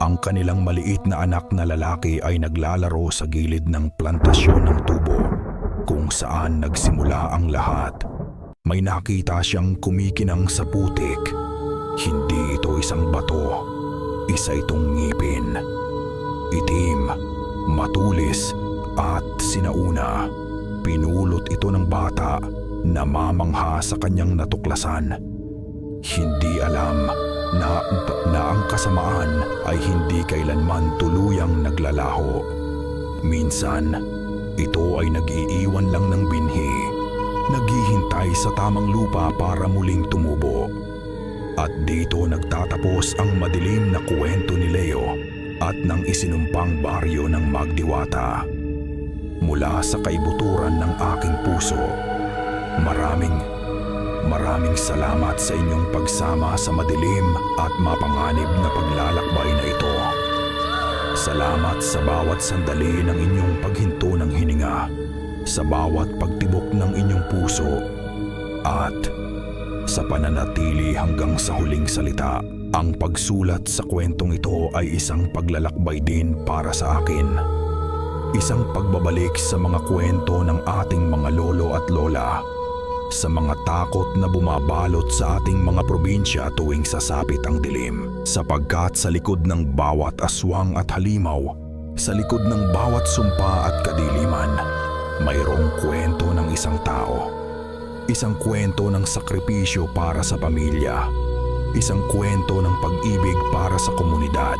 Speaker 1: ang kanilang maliit na anak na lalaki ay naglalaro sa gilid ng plantasyon ng tubo kung saan nagsimula ang lahat. May nakita siyang kumikinang sa putik. Hindi ito isang bato. Isa itong ngipin. Itim, matulis at sinauna. Pinulot ito ng bata na mamangha sa kanyang natuklasan. Hindi alam na ang kasamaan ay hindi kailanman tuluyang naglalaho. Minsan, ito ay nag-iiwan lang ng binhi. naghihintay sa tamang lupa para muling tumubo. At dito nagtatapos ang madilim na kwento ni Leo at ng isinumpang baryo ng Magdiwata. Mula sa kaibuturan ng aking puso, maraming salamat sa inyong pagsama sa madilim at mapanganib na paglalakbay na ito. Salamat sa bawat sandali ng inyong paghinto ng hininga, sa bawat pagtibok ng inyong puso, at sa pananatili hanggang sa huling salita. Ang pagsulat sa kwentong ito ay isang paglalakbay din para sa akin. Isang pagbabalik sa mga kwento ng ating mga lolo at lola, sa mga takot na bumabalot sa ating mga probinsya tuwing sasapit ang dilim. Sapagkat sa likod ng bawat aswang at halimaw, sa likod ng bawat sumpa at kadiliman, mayroong kwento ng isang tao. Isang kwento ng sakripisyo para sa pamilya, isang kwento ng pag-ibig para sa komunidad,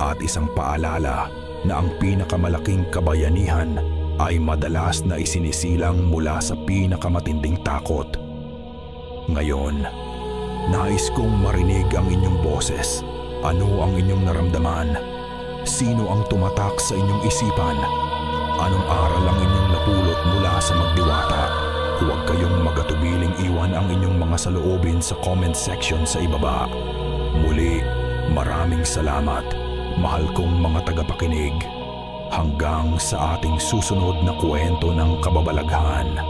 Speaker 1: at isang paalala na ang pinakamalaking kabayanihan ay madalas na isinisilang mula sa pinakamatinding takot. Ngayon, nais kong marinig ang inyong boses. Ano ang inyong naramdaman? Sino ang tumatak sa inyong isipan? Anong aral ang inyong napulot mula sa Magdiwata? Huwag kayong magatubiling iwan ang inyong mga saloobin sa comment section sa ibaba. Muli, maraming salamat, mahal kong mga tagapakinig. Hanggang sa ating susunod na kwento ng kababalaghan.